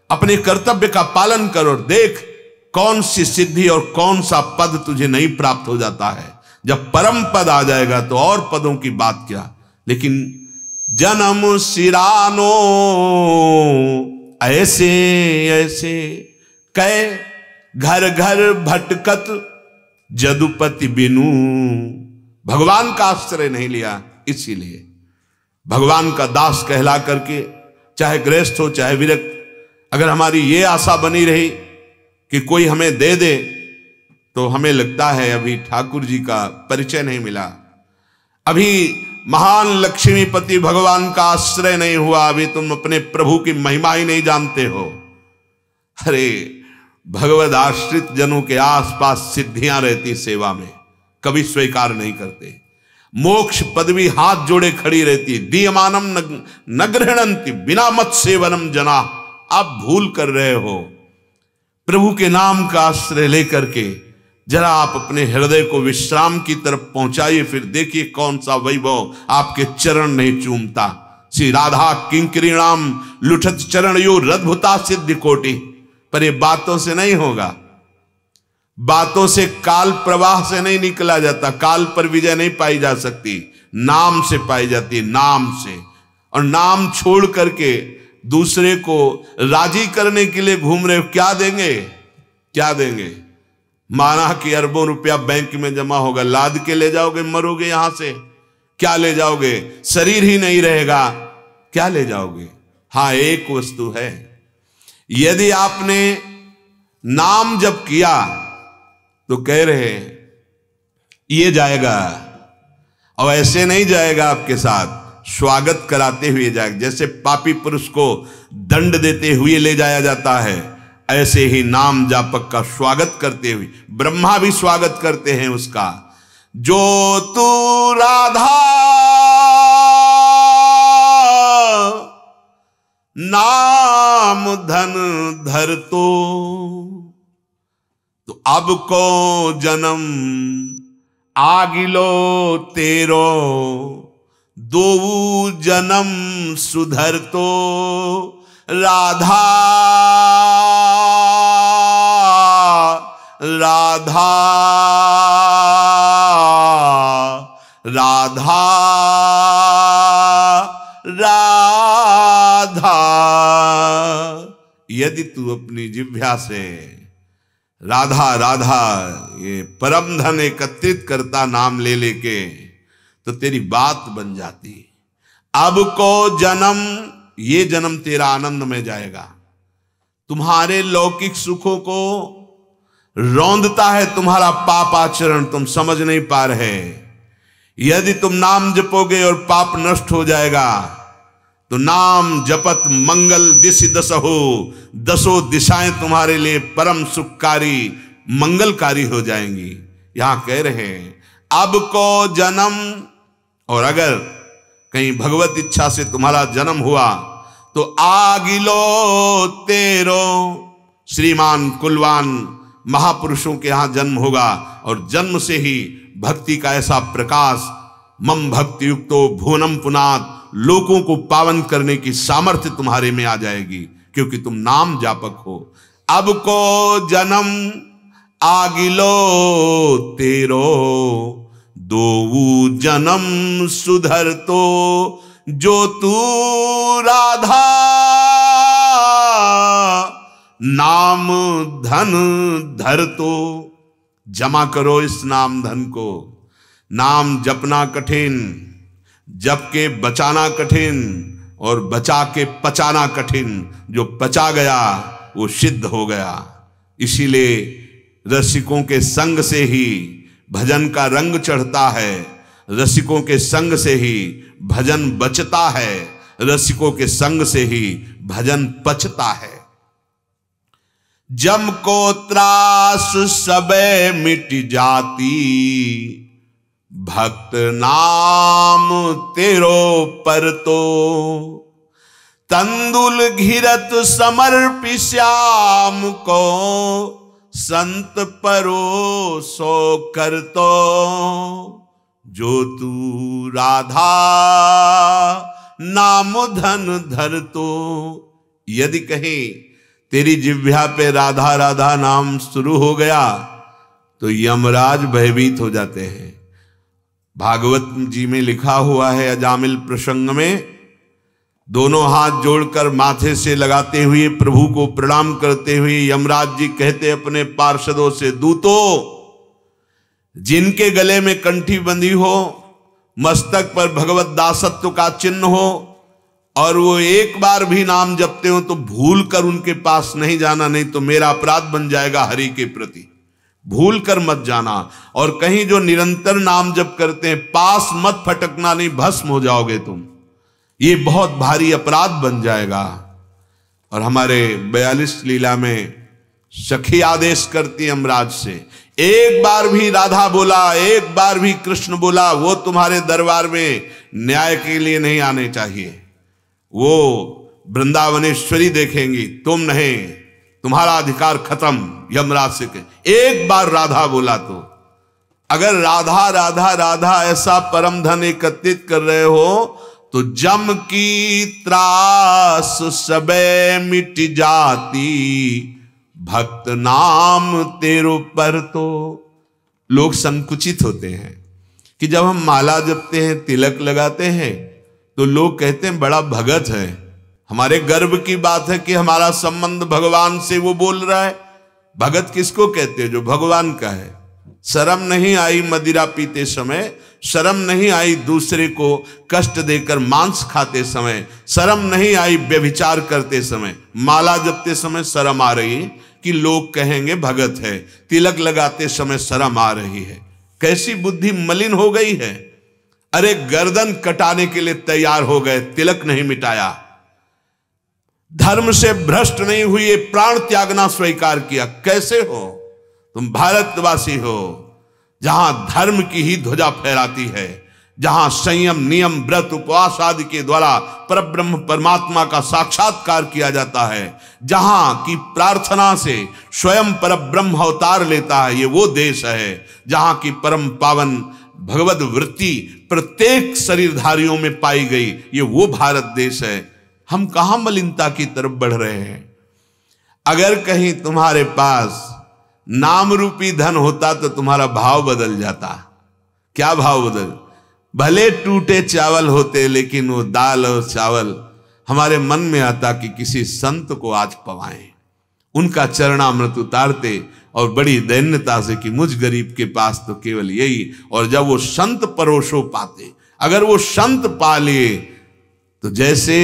अपने कर्तव्य का पालन करो। देख कौन सी सिद्धि और कौन सा पद तुझे नहीं प्राप्त हो जाता है। जब परम पद आ जाएगा तो और पदों की बात क्या। लेकिन जन्म सिरानो ऐसे ऐसे, कै घर घर भटकत जदुपति बिनु। भगवान का आश्रय नहीं लिया, इसीलिए भगवान का दास कहला करके, चाहे गृहस्थ हो चाहे विरक्त, अगर हमारी ये आशा बनी रही कि कोई हमें दे दे, तो हमें लगता है अभी ठाकुर जी का परिचय नहीं मिला, अभी महान लक्ष्मीपति भगवान का आश्रय नहीं हुआ, अभी तुम अपने प्रभु की महिमा ही नहीं जानते हो। अरे भगवद आश्रित जनों के आसपास सिद्धियां रहती सेवा में, कभी स्वीकार नहीं करते। मोक्ष पदवी हाथ जोड़े खड़ी रहती, दीयमानम न गृहणंति बिना मत सेवनम जना। आप भूल कर रहे हो। प्रभु के नाम का आश्रय लेकर के जरा आप अपने हृदय को विश्राम की तरफ पहुंचाइए, फिर देखिए कौन सा वैभव आपके चरण नहीं चूमता। श्री राधा किंकरीणाम लुठत चरण यो रद्भुता सिद्धि कोटि। पर ये बातों से नहीं होगा, बातों से, काल प्रवाह से नहीं निकला जाता। काल पर विजय नहीं पाई जा सकती, नाम से पाई जाती है, नाम से। और नाम छोड़ करके दूसरे को राजी करने के लिए घूम रहे हो, क्या देंगे? क्या देंगे? माना कि अरबों रुपया बैंक में जमा होगा, लाद के ले जाओगे, मरोगे यहां से, क्या ले जाओगे? शरीर ही नहीं रहेगा, क्या ले जाओगे? हां, एक वस्तु है, यदि आपने नाम जब किया तो कह रहे ये जाएगा, और ऐसे नहीं जाएगा, आपके साथ स्वागत कराते हुए जाएगा। जैसे पापी पुरुष को दंड देते हुए ले जाया जाता है, ऐसे ही नाम जापक का स्वागत करते हुए ब्रह्मा भी स्वागत करते हैं उसका। जो तू राधा नाम धन धर तो अब को जन्म आगिलो तेरो, दो जन्म सुधर तो राधा राधा राधा राधा। यदि तू अपनी जिह्वा से राधा राधा ये परम धन एकत्रित करता नाम ले लेके, तो तेरी बात बन जाती। अब को जन्म, ये जन्म तेरा आनंद में जाएगा। तुम्हारे लौकिक सुखों को रौंदता है तुम्हारा पाप आचरण, तुम समझ नहीं पा रहे। यदि तुम नाम जपोगे और पाप नष्ट हो जाएगा, तो नाम जपत मंगल दिशि दसहो, दसों दिशाएं तुम्हारे लिए परम सुखकारी मंगलकारी हो जाएंगी। यहां कह रहे हैं अब को जन्म, और अगर कहीं भगवत इच्छा से तुम्हारा जन्म हुआ तो आगिलो तेरो, श्रीमान कुलवान महापुरुषों के यहां जन्म होगा, और जन्म से ही भक्ति का ऐसा प्रकाश, मम भक्ति युक्तो भुवनम पुनात, लोगों को पावन करने की सामर्थ्य तुम्हारे में आ जाएगी, क्योंकि तुम नाम जापक हो। अब को जन्म आगिलो तेरो, दो जन्म सुधर तो, जो तू राधा नाम धन धर तो। जमा करो इस नाम धन को। नाम जपना कठिन, जप के बचाना कठिन, और बचा के पचाना कठिन। जो पचा गया वो सिद्ध हो गया। इसीलिए रसिकों के संग से ही भजन का रंग चढ़ता है, रसिकों के संग से ही भजन बचता है, रसिकों के संग से ही भजन पचता है। जम को त्रास सबे मिट जाती, भक्त नाम तेरो पर तो। तंदुल घिरत समर्पि श्याम को, संत परोसो कर तो। जो तू राधा नाम धन धर तो। यदि कहीं तेरी जिह्वा पे राधा राधा नाम शुरू हो गया तो यमराज भयभीत हो जाते हैं। भागवत जी में लिखा हुआ है, अजामिल प्रसंग में, दोनों हाथ जोड़कर माथे से लगाते हुए प्रभु को प्रणाम करते हुए यमराज जी कहते अपने पार्षदों से, दूतों, जिनके गले में कंठी बंधी हो, मस्तक पर भगवत दासत्व का चिन्ह हो, और वो एक बार भी नाम जपते हो तो भूल कर उनके पास नहीं जाना, नहीं तो मेरा अपराध बन जाएगा हरि के प्रति। भूल कर मत जाना। और कहीं जो निरंतर नाम जप करते हैं, पास मत फटकना, नहीं भस्म हो जाओगे तुम, ये बहुत भारी अपराध बन जाएगा। और हमारे 42 लीला में सखी आदेश करती है यमराज से, एक बार भी राधा बोला, एक बार भी कृष्ण बोला, वो तुम्हारे दरबार में न्याय के लिए नहीं आने चाहिए। वो वृंदावनेश्वरी देखेंगी, तुम नहीं, तुम्हारा अधिकार खत्म। यमराज से कहे एक बार राधा बोला तो। अगर राधा राधा राधा ऐसा परम धन एकत्रित कर रहे हो तो जम की त्रास सबे मिट जाती, भक्त नाम तेरो पर तो। लोग संकुचित होते हैं कि जब हम माला जपते हैं, तिलक लगाते हैं, तो लोग कहते हैं बड़ा भगत है। हमारे गर्व की बात है कि हमारा संबंध भगवान से वो बोल रहा है। भगत किसको कहते हैं? जो भगवान का है। शर्म नहीं आई मदिरा पीते समय, शर्म नहीं आई दूसरे को कष्ट देकर मांस खाते समय, शर्म नहीं आई व्यभिचार करते समय। माला जपते समय शर्म आ रही है कि लोग कहेंगे भगत है, तिलक लगाते समय शर्म आ रही है। कैसी बुद्धि मलिन हो गई है। अरे गर्दन कटाने के लिए तैयार हो गए, तिलक नहीं मिटाया। धर्म से भ्रष्ट नहीं हुए, प्राण त्यागना स्वीकार किया। कैसे हो तुम? भारतवासी हो जहां धर्म की ही ध्वजा फहराती है, जहां संयम नियम व्रत उपवास आदि के द्वारा परब्रह्म परमात्मा का साक्षात्कार किया जाता है, जहां की प्रार्थना से स्वयं परब्रह्म अवतार लेता है। ये वो देश है जहां की परम पावन भगवत वृत्ति प्रत्येक शरीरधारियों में पाई गई। ये वो भारत देश है। हम कहां मलिनता की तरफ बढ़ रहे हैं। अगर कहीं तुम्हारे पास नाम रूपी धन होता तो तुम्हारा भाव बदल जाता। क्या भाव बदल? भले टूटे चावल होते, लेकिन वो दाल और चावल हमारे मन में आता कि किसी संत को आज पवाएं, उनका चरणामृत उतारते और बड़ी दैन्यता से कि मुझ गरीब के पास तो केवल यही। और जब वो संत परोसो पाते, अगर वो संत पा लिए तो जैसे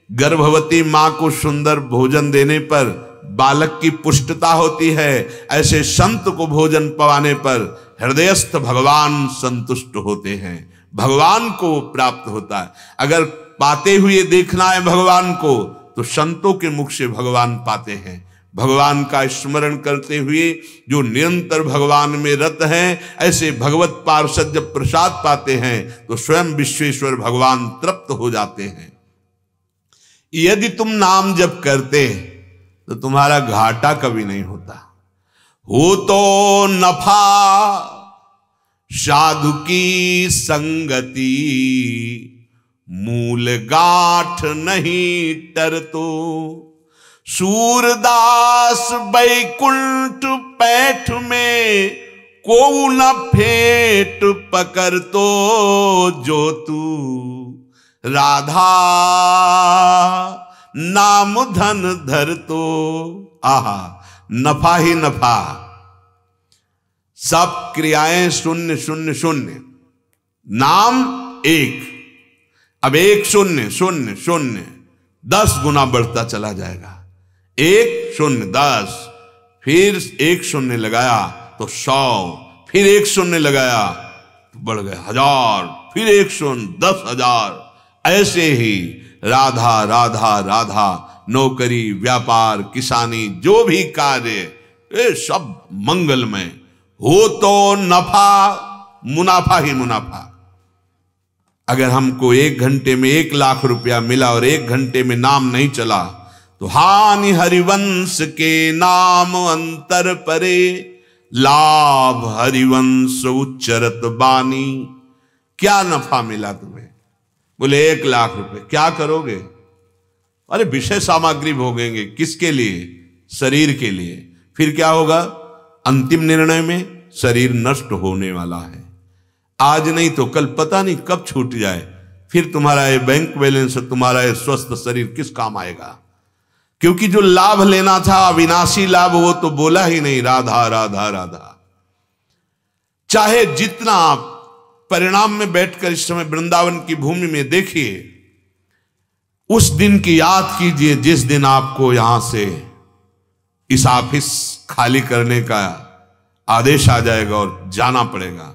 गर्भवती मां को सुंदर भोजन देने पर बालक की पुष्टता होती है, ऐसे संत को भोजन पवाने पर हृदयस्थ भगवान संतुष्ट होते हैं, भगवान को प्राप्त होता है। अगर पाते हुए देखना है भगवान को तो संतों के मुख से भगवान पाते हैं। भगवान का स्मरण करते हुए जो निरंतर भगवान में रत हैं, ऐसे भगवत पार्षद जब प्रसाद पाते हैं तो स्वयं विश्वेश्वर भगवान तृप्त हो जाते हैं। यदि तुम नाम जप करते तो तुम्हारा घाटा कभी नहीं होता। हो तो नफा साधु की संगति, मूल गांठ नहीं टरतो। सूरदास बैकुंठ पैठ में को न फेंट पकर तो, जो तू राधा नाम धन धर तो। आहा, नफा ही नफा, सब क्रियाएं शून्य शून्य शून्य, नाम एक। अब एक शून्य शून्य शून्य 10 गुना बढ़ता चला जाएगा। 1 0 10, फिर 1 0 लगाया तो 100, फिर 1 0 लगाया तो बढ़ गए 1000, फिर 1 0 10,000। ऐसे ही राधा राधा राधा, नौकरी व्यापार किसानी जो भी कार्य, ये सब मंगलमय। हो तो नफा, मुनाफा ही मुनाफा। अगर हमको 1 घंटे में 1 लाख रुपया मिला और 1 घंटे में नाम नहीं चला तो हानि हरिवंश के नाम अंतर परे, लाभ हरिवंश उच्चरत बानी। क्या नफा मिला तुम्हें? बोले 1 लाख रुपए, क्या करोगे? अरे विषय सामग्री भोगेंगे। किसके लिए? शरीर के लिए। फिर क्या होगा? अंतिम निर्णय में शरीर नष्ट होने वाला है। आज नहीं तो कल पता नहीं कब छूट जाए। फिर तुम्हारा ये बैंक बैलेंस, तुम्हारा ये स्वस्थ शरीर किस काम आएगा? क्योंकि जो लाभ लेना था अविनाशी लाभ, वो तो बोला ही नहीं, राधा राधा राधा। चाहे जितना आप परिणाम में बैठकर इस समय वृंदावन की भूमि में देखिए, उस दिन की याद कीजिए जिस दिन आपको यहां से इस ऑफिस खाली करने का आदेश आ जाएगा और जाना पड़ेगा।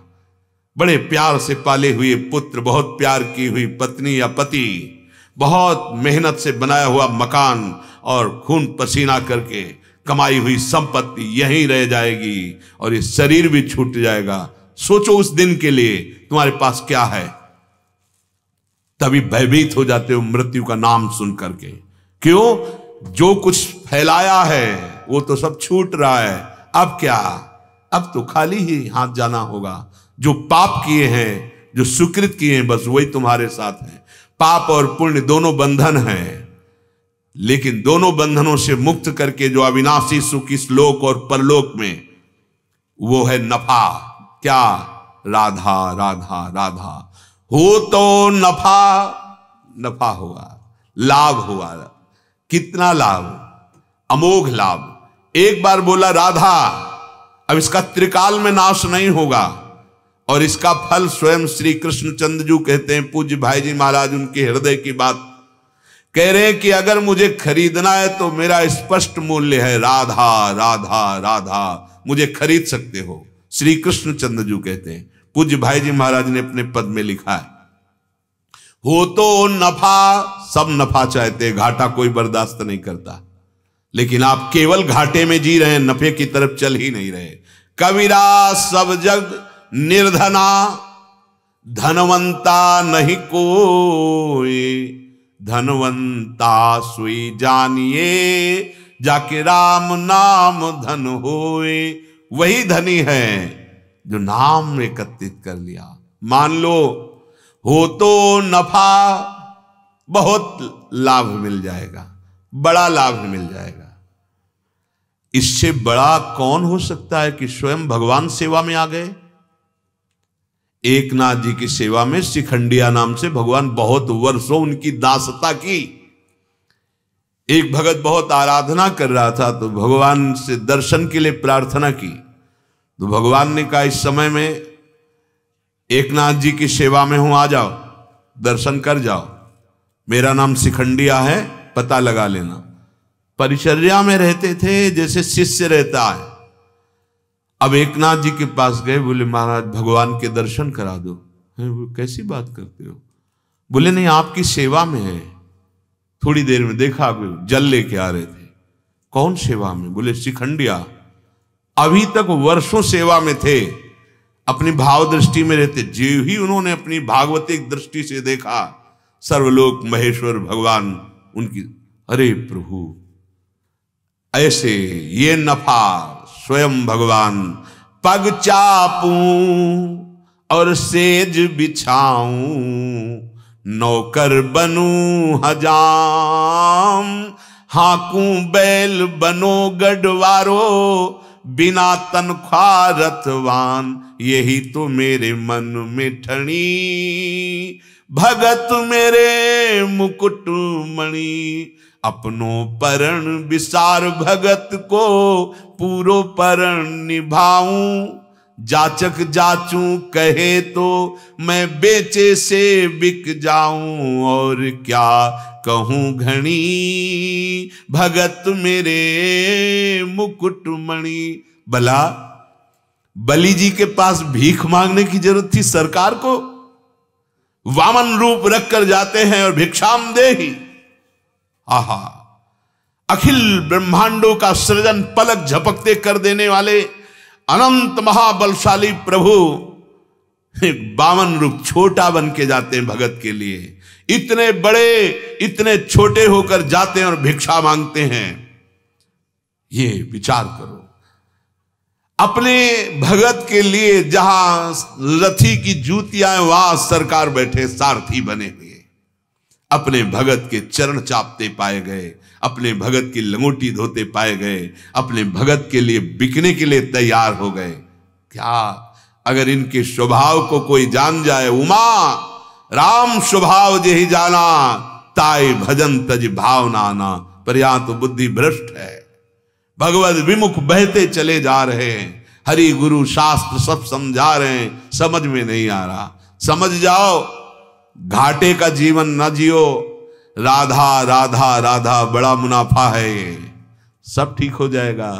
बड़े प्यार से पाले हुए पुत्र, बहुत प्यार की हुई पत्नी या पति, बहुत मेहनत से बनाया हुआ मकान और खून पसीना करके कमाई हुई संपत्ति यहीं रह जाएगी और ये शरीर भी छूट जाएगा। सोचो उस दिन के लिए तुम्हारे पास क्या है। तभी भयभीत हो जाते हो मृत्यु का नाम सुन करके। क्यों? जो कुछ फैलाया है वो तो सब छूट रहा है। अब क्या? अब तो खाली ही हाथ जाना होगा। जो पाप किए हैं, जो सुकृत किए हैं, बस वही तुम्हारे साथ है। पाप और पुण्य दोनों बंधन हैं, लेकिन दोनों बंधनों से मुक्त करके जो अविनाशी सुख इस लोक और परलोक में, वो है नफा। क्या? राधा राधा राधा। हो तो नफा, नफा हुआ, लाभ हुआ। कितना लाभ? अमोघ लाभ। एक बार बोला राधा, अब इसका त्रिकाल में नाश नहीं होगा और इसका फल स्वयं श्री कृष्ण चंद्रजू कहते हैं। पूज्य भाई जी महाराज उनके हृदय की बात कह रहे हैं कि अगर मुझे खरीदना है तो मेरा स्पष्ट मूल्य है राधा राधा राधा, मुझे खरीद सकते हो। श्री कृष्ण चंद्रजू कहते हैं। पूज्य भाई जी महाराज ने अपने पद में लिखा है, हो तो नफा, सब नफा चाहते, घाटा कोई बर्दाश्त नहीं करता। लेकिन आप केवल घाटे में जी रहे हैं, नफे की तरफ चल ही नहीं रहे। कबीरा सब जग निर्धना, धनवंता नहीं कोई, धनवंता सुई जानिए, जाके राम नाम धन होए। वही धनी है जो नाम एकत्रित कर लिया। मान लो हो तो नफा, बहुत लाभ मिल जाएगा, बड़ा लाभ मिल जाएगा। इससे बड़ा कौन हो सकता है कि स्वयं भगवान सेवा में आ गए। एकनाथ जी की सेवा में शिखंडिया नाम से भगवान बहुत वर्षों उनकी दासता की। एक भगत बहुत आराधना कर रहा था तो भगवान से दर्शन के लिए प्रार्थना की, तो भगवान ने कहा इस समय में एकनाथ जी की सेवा में हूं, आ जाओ, दर्शन कर जाओ, मेरा नाम शिखंडिया है, पता लगा लेना। परिचर्या में रहते थे जैसे शिष्य रहता है। अब एकनाथ जी के पास गए, बोले महाराज भगवान के दर्शन करा दो। कैसी बात करते हो? बोले नहीं, आपकी सेवा में है। थोड़ी देर में देखा जल लेके आ रहे थे। कौन सेवा में? बोले शिखंडिया। अभी तक वर्षों सेवा में थे, अपनी भाव दृष्टि में रहते। जो ही उन्होंने अपनी भागवतिक दृष्टि से देखा, सर्वलोक महेश्वर भगवान उनकी, अरे प्रभु ऐसे ये नफा स्वयं भगवान पग चापूं और सेज बिछाऊं, नौकर बनूं हजाम, हाकूं बैल बनो गढ़वारो, बिना तनख्वाह रथवान, यही तो मेरे मन में ठणी, भगत मेरे मुकुट मणि। अपनों परण विसार भगत को, पूरो परण निभाऊं, जाचक जाचूं कहे तो मैं बेचे से बिक जाऊं, और क्या कहूं घनी, भगत मेरे मुकुट मणि। भला बलि जी के पास भीख मांगने की जरूरत थी सरकार को? वामन रूप रखकर जाते हैं और भिक्षाम दे ही। आहा, अखिल ब्रह्मांडों का सृजन पलक झपकते कर देने वाले अनंत महाबलशाली प्रभु एक बामन रूप छोटा बन के जाते हैं भगत के लिए। इतने बड़े इतने छोटे होकर जाते हैं और भिक्षा मांगते हैं। ये विचार करो, अपने भगत के लिए जहां रथी की जूतियां, वहां सरकार बैठे सारथी बने हुए, अपने भगत के चरण चापते पाए गए, अपने भगत की लंगोटी धोते पाए गए, अपने भगत के लिए बिकने के लिए तैयार हो गए। क्या अगर इनके स्वभाव को कोई जान जाए, उमा राम स्वभाव जेहि जाना, ताई भजन तज भाव नाना, पर यहां तो बुद्धि भ्रष्ट है, भगवत विमुख बहते चले जा रहे हैं। हरि गुरु शास्त्र सब समझा रहे हैं, समझ में नहीं आ रहा। समझ जाओ, घाटे का जीवन न जियो। राधा राधा राधा बड़ा मुनाफा है, ये सब ठीक हो जाएगा।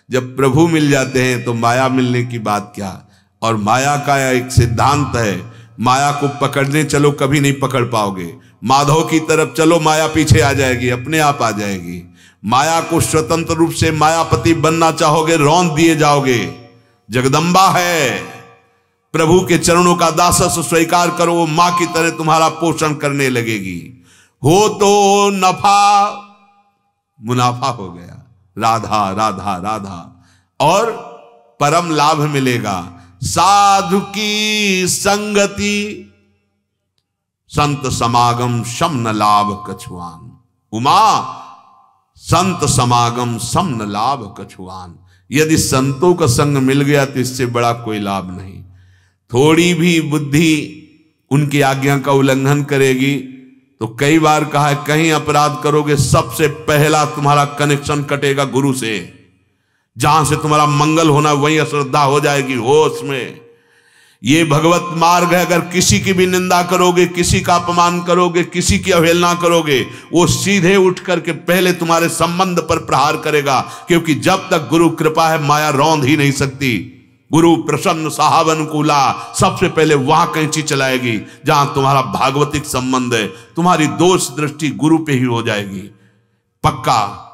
जब प्रभु मिल जाते हैं तो माया मिलने की बात क्या। और माया का एक सिद्धांत है, माया को पकड़ने चलो कभी नहीं पकड़ पाओगे। माधव की तरफ चलो, माया पीछे आ जाएगी, अपने आप आ जाएगी। माया को स्वतंत्र रूप से मायापति बनना चाहोगे, रौंद दिए जाओगे। जगदम्बा है, प्रभु के चरणों का दासत्व स्वीकार करो, वो मां की तरह तुम्हारा पोषण करने लगेगी। हो तो नफा मुनाफा हो गया, राधा राधा राधा, और परम लाभ मिलेगा। साधु की संगति संत समागम सम न लाभ कछुआन। उमा, संत समागम सम न लाभ कछुआन। यदि संतों का संग मिल गया तो इससे बड़ा कोई लाभ नहीं। थोड़ी भी बुद्धि उनकी आज्ञा का उल्लंघन करेगी तो कई बार कहा है, कहीं अपराध करोगे सबसे पहला तुम्हारा कनेक्शन कटेगा गुरु से। जहां से तुम्हारा मंगल होना वहीं अश्रद्धा हो जाएगी, होश में। ये भगवत मार्ग है। अगर किसी की भी निंदा करोगे, किसी का अपमान करोगे, किसी की अवहेलना करोगे, वो सीधे उठ करके पहले तुम्हारे संबंध पर प्रहार करेगा। क्योंकि जब तक गुरु कृपा है, माया रौंद ही नहीं सकती। गुरु प्रसन्न साहब अनुकूला, सबसे पहले वहां कैंची चलाएगी जहां तुम्हारा भागवतिक संबंध है। तुम्हारी दोष दृष्टि गुरु पे ही हो जाएगी, पक्का।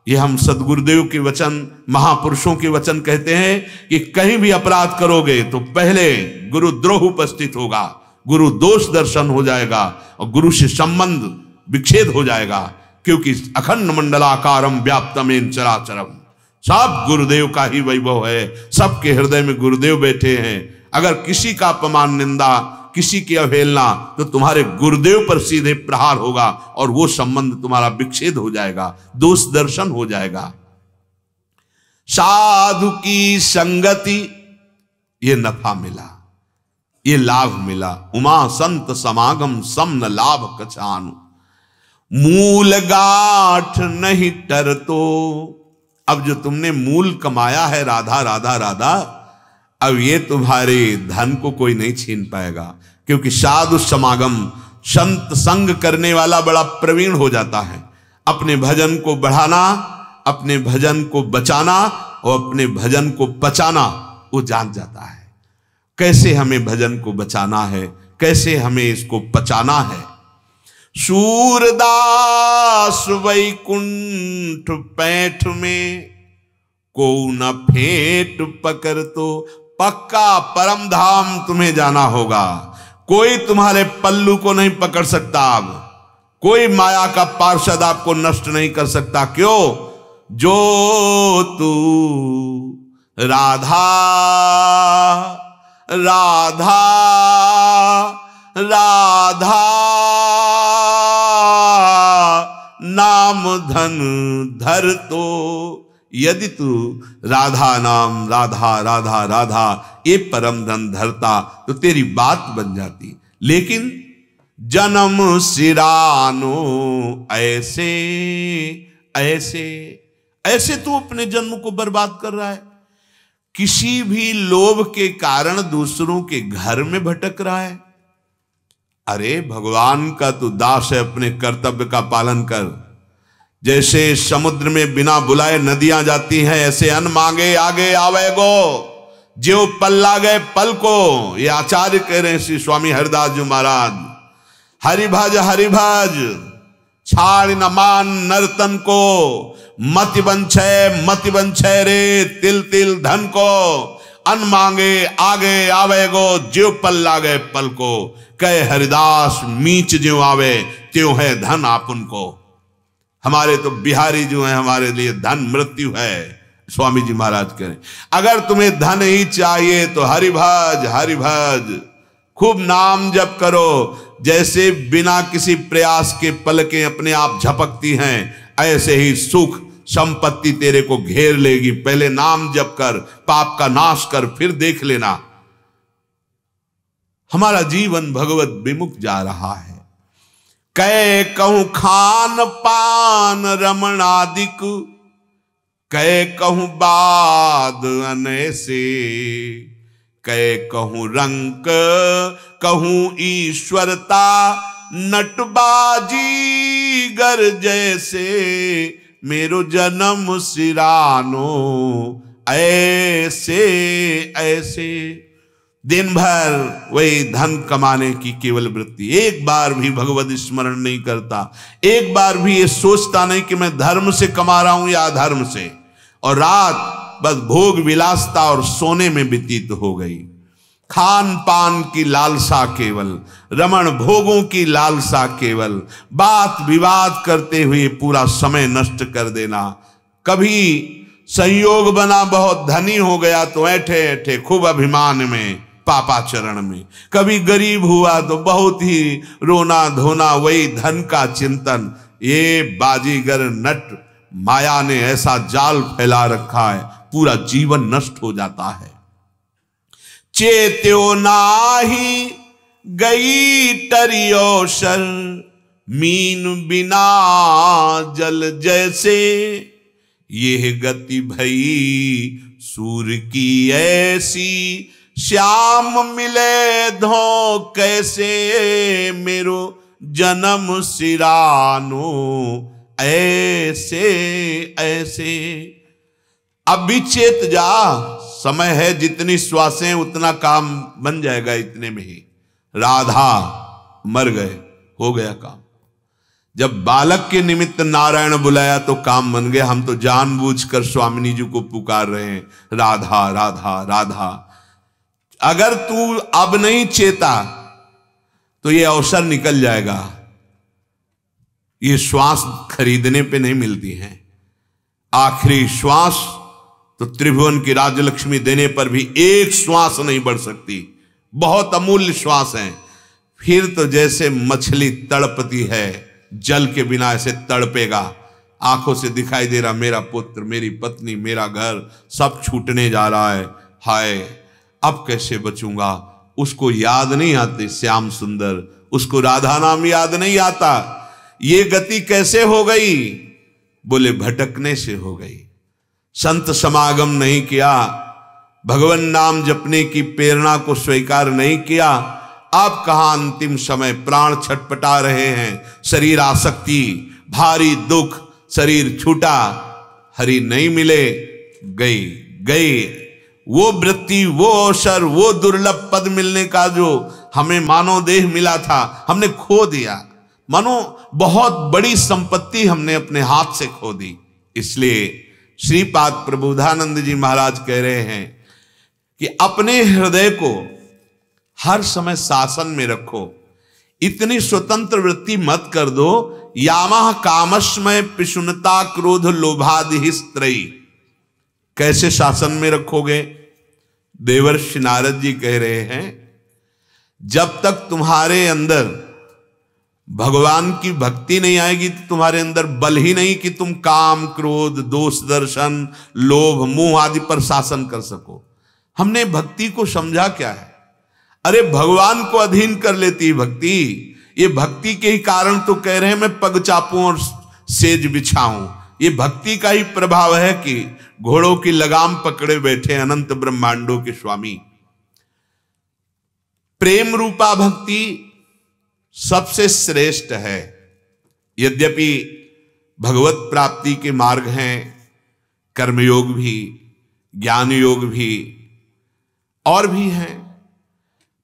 ये हम सदगुरुदेव के वचन, महापुरुषों के वचन कहते हैं कि कहीं भी अपराध करोगे तो पहले गुरुद्रोह उपस्थित होगा, गुरु दोष दर्शन हो जाएगा और गुरु से संबंध विच्छेद हो जाएगा। क्योंकि अखंड मंडलाकारम व्याप्तमेन चराचरम, सब गुरुदेव का ही वैभव है। सबके हृदय में गुरुदेव बैठे हैं। अगर किसी का अपमान निंदा किसी की अवहेलना, तो तुम्हारे गुरुदेव पर सीधे प्रहार होगा और वो संबंध तुम्हारा विच्छेद हो जाएगा, दोष दर्शन हो जाएगा। साधु की संगति, ये नफा मिला, ये लाभ मिला। उमा संत समागम सम न लाभ कछानु, मूल गाठ नहीं टर। तो अब जो तुमने मूल कमाया है राधा राधा राधा, अब ये तुम्हारे धन को कोई नहीं छीन पाएगा, क्योंकि साधु समागम, संत संग करने वाला बड़ा प्रवीण हो जाता है। अपने भजन को बढ़ाना, अपने भजन को बचाना और अपने भजन को पचाना वो जान जाता है। कैसे हमें भजन को बचाना है, कैसे हमें इसको पचाना है। सूरदास वैकुंठ पैठ में को न फेंट पकड़, तो पक्का परम धाम तुम्हें जाना होगा। कोई तुम्हारे पल्लू को नहीं पकड़ सकता, अब कोई माया का पार्षद आपको नष्ट नहीं कर सकता। क्यों? जो तू राधा राधा राधा नाम धन धर, तो यदि तू राधा नाम, राधा राधा राधा ये परम धन धरता तो तेरी बात बन जाती। लेकिन जन्म सिरानो ऐसे ऐसे ऐसे तू अपने जन्म को बर्बाद कर रहा है। किसी भी लोभ के कारण दूसरों के घर में भटक रहा है। अरे भगवान का तू दास है, अपने कर्तव्य का पालन कर। जैसे समुद्र में बिना बुलाए नदियां जाती हैं, ऐसे अन्न मांगे आगे आवेगो, जो पल लागे पल को। ये आचार्य कह रहे हैं श्री स्वामी हरिदास जी महाराज। हरिभज छाड़ न मान नर्तन को, मति बंछे रे तिल तिल धन को। अन्न मांगे आगे आवेगो, ज्यो पल लागे पल को। कहे हरिदास मीच ज्यो आवे, त्यों है धन आपन को। हमारे तो बिहारी जो है, हमारे लिए धन मृत्यु है। स्वामी जी महाराज कह रहे, अगर तुम्हें धन ही चाहिए तो हरिभज खूब नाम जप करो। जैसे बिना किसी प्रयास के पलकें अपने आप झपकती हैं, ऐसे ही सुख संपत्ति तेरे को घेर लेगी। पहले नाम जप कर, पाप का नाश कर, फिर देख लेना। हमारा जीवन भगवत विमुख जा रहा है। कै कहूं खान पान रमणादिक, कै कहूं बाद अनैसे। कै कहूं रंक कहूं ईश्वरता, नटबाजी गर जैसे। मेरो जन्म सिरानो ऐसे ऐसे। दिन भर वही धन कमाने की केवल वृत्ति, एक बार भी भगवत स्मरण नहीं करता, एक बार भी ये सोचता नहीं कि मैं धर्म से कमा रहा हूं या अधर्म से। और रात बस भोग विलासता और सोने में व्यतीत हो गई। खान पान की लालसा केवल, रमण भोगों की लालसा केवल, बात विवाद करते हुए पूरा समय नष्ट कर देना। कभी संयोग बना, बहुत धनी हो गया तो ऐठे ऐठे खूब अभिमान में, पापाचरण में। कभी गरीब हुआ तो बहुत ही रोना धोना, वही धन का चिंतन। ये बाजीगर नट माया ने ऐसा जाल फैला रखा है, पूरा जीवन नष्ट हो जाता है। चेत्यो नाही गई टरियोशर, मीन बिना जल जैसे। यह गति भई सूर्य की ऐसी, श्याम मिले धो कैसे। मेरो जन्म सिरानो ऐसे ऐसे। अब भी चेत जा, समय है, जितनी श्वासें उतना काम बन जाएगा इतने में ही। राधा मर गए, हो गया काम। जब बालक के निमित्त नारायण बुलाया तो काम बन गया। हम तो जानबूझकर स्वामिनी जी को पुकार रहे हैं, राधा राधा राधा। अगर तू अब नहीं चेता तो ये अवसर निकल जाएगा। ये श्वास खरीदने पे नहीं मिलती हैं। आखिरी श्वास तो त्रिभुवन की राजलक्ष्मी देने पर भी एक श्वास नहीं बढ़ सकती। बहुत अमूल्य श्वास हैं। फिर तो जैसे मछली तड़पती है, जल के बिना ऐसे तड़पेगा, आंखों से दिखाई दे रहा मेरा पुत्र, मेरी पत्नी, मेरा घर सब छूटने जा रहा है, हाय अब कैसे बचूंगा। उसको याद नहीं आती श्याम सुंदर, उसको राधा नाम याद नहीं आता। ये गति कैसे हो गई? बोले भटकने से हो गई। संत समागम नहीं किया, भगवान नाम जपने की प्रेरणा को स्वीकार नहीं किया। अब कहां अंतिम समय, प्राण छटपटा रहे हैं, शरीर आसक्ति, भारी दुख, शरीर छूटा, हरि नहीं मिले, गई वो वृत्ति, वो अवसर, वो दुर्लभ पद मिलने का जो हमें मानव देह मिला था, हमने खो दिया। मानो बहुत बड़ी संपत्ति हमने अपने हाथ से खो दी। इसलिए श्रीपाद प्रबोधानंद जी महाराज कह रहे हैं कि अपने हृदय को हर समय शासन में रखो, इतनी स्वतंत्र वृत्ति मत कर दो। यामः कामस्मय पिशुनता क्रोध लोभादि स्त्रयी। कैसे शासन में रखोगे? देवर्षि नारद जी कह रहे हैं, जब तक तुम्हारे अंदर भगवान की भक्ति नहीं आएगी तो तुम्हारे अंदर बल ही नहीं कि तुम काम, क्रोध, दोष दर्शन, लोभ, मोह आदि पर शासन कर सको। हमने भक्ति को समझा क्या है? अरे भगवान को अधीन कर लेती है भक्ति। ये भक्ति के ही कारण तो कह रहे हैं मैं पग चापूं और सेज बिछाऊं। ये भक्ति का ही प्रभाव है कि घोड़ों की लगाम पकड़े बैठे अनंत ब्रह्मांडों के स्वामी। प्रेम रूपा भक्ति सबसे श्रेष्ठ है। यद्यपि भगवत प्राप्ति के मार्ग हैं, कर्मयोग भी, ज्ञान योग भी और भी हैं,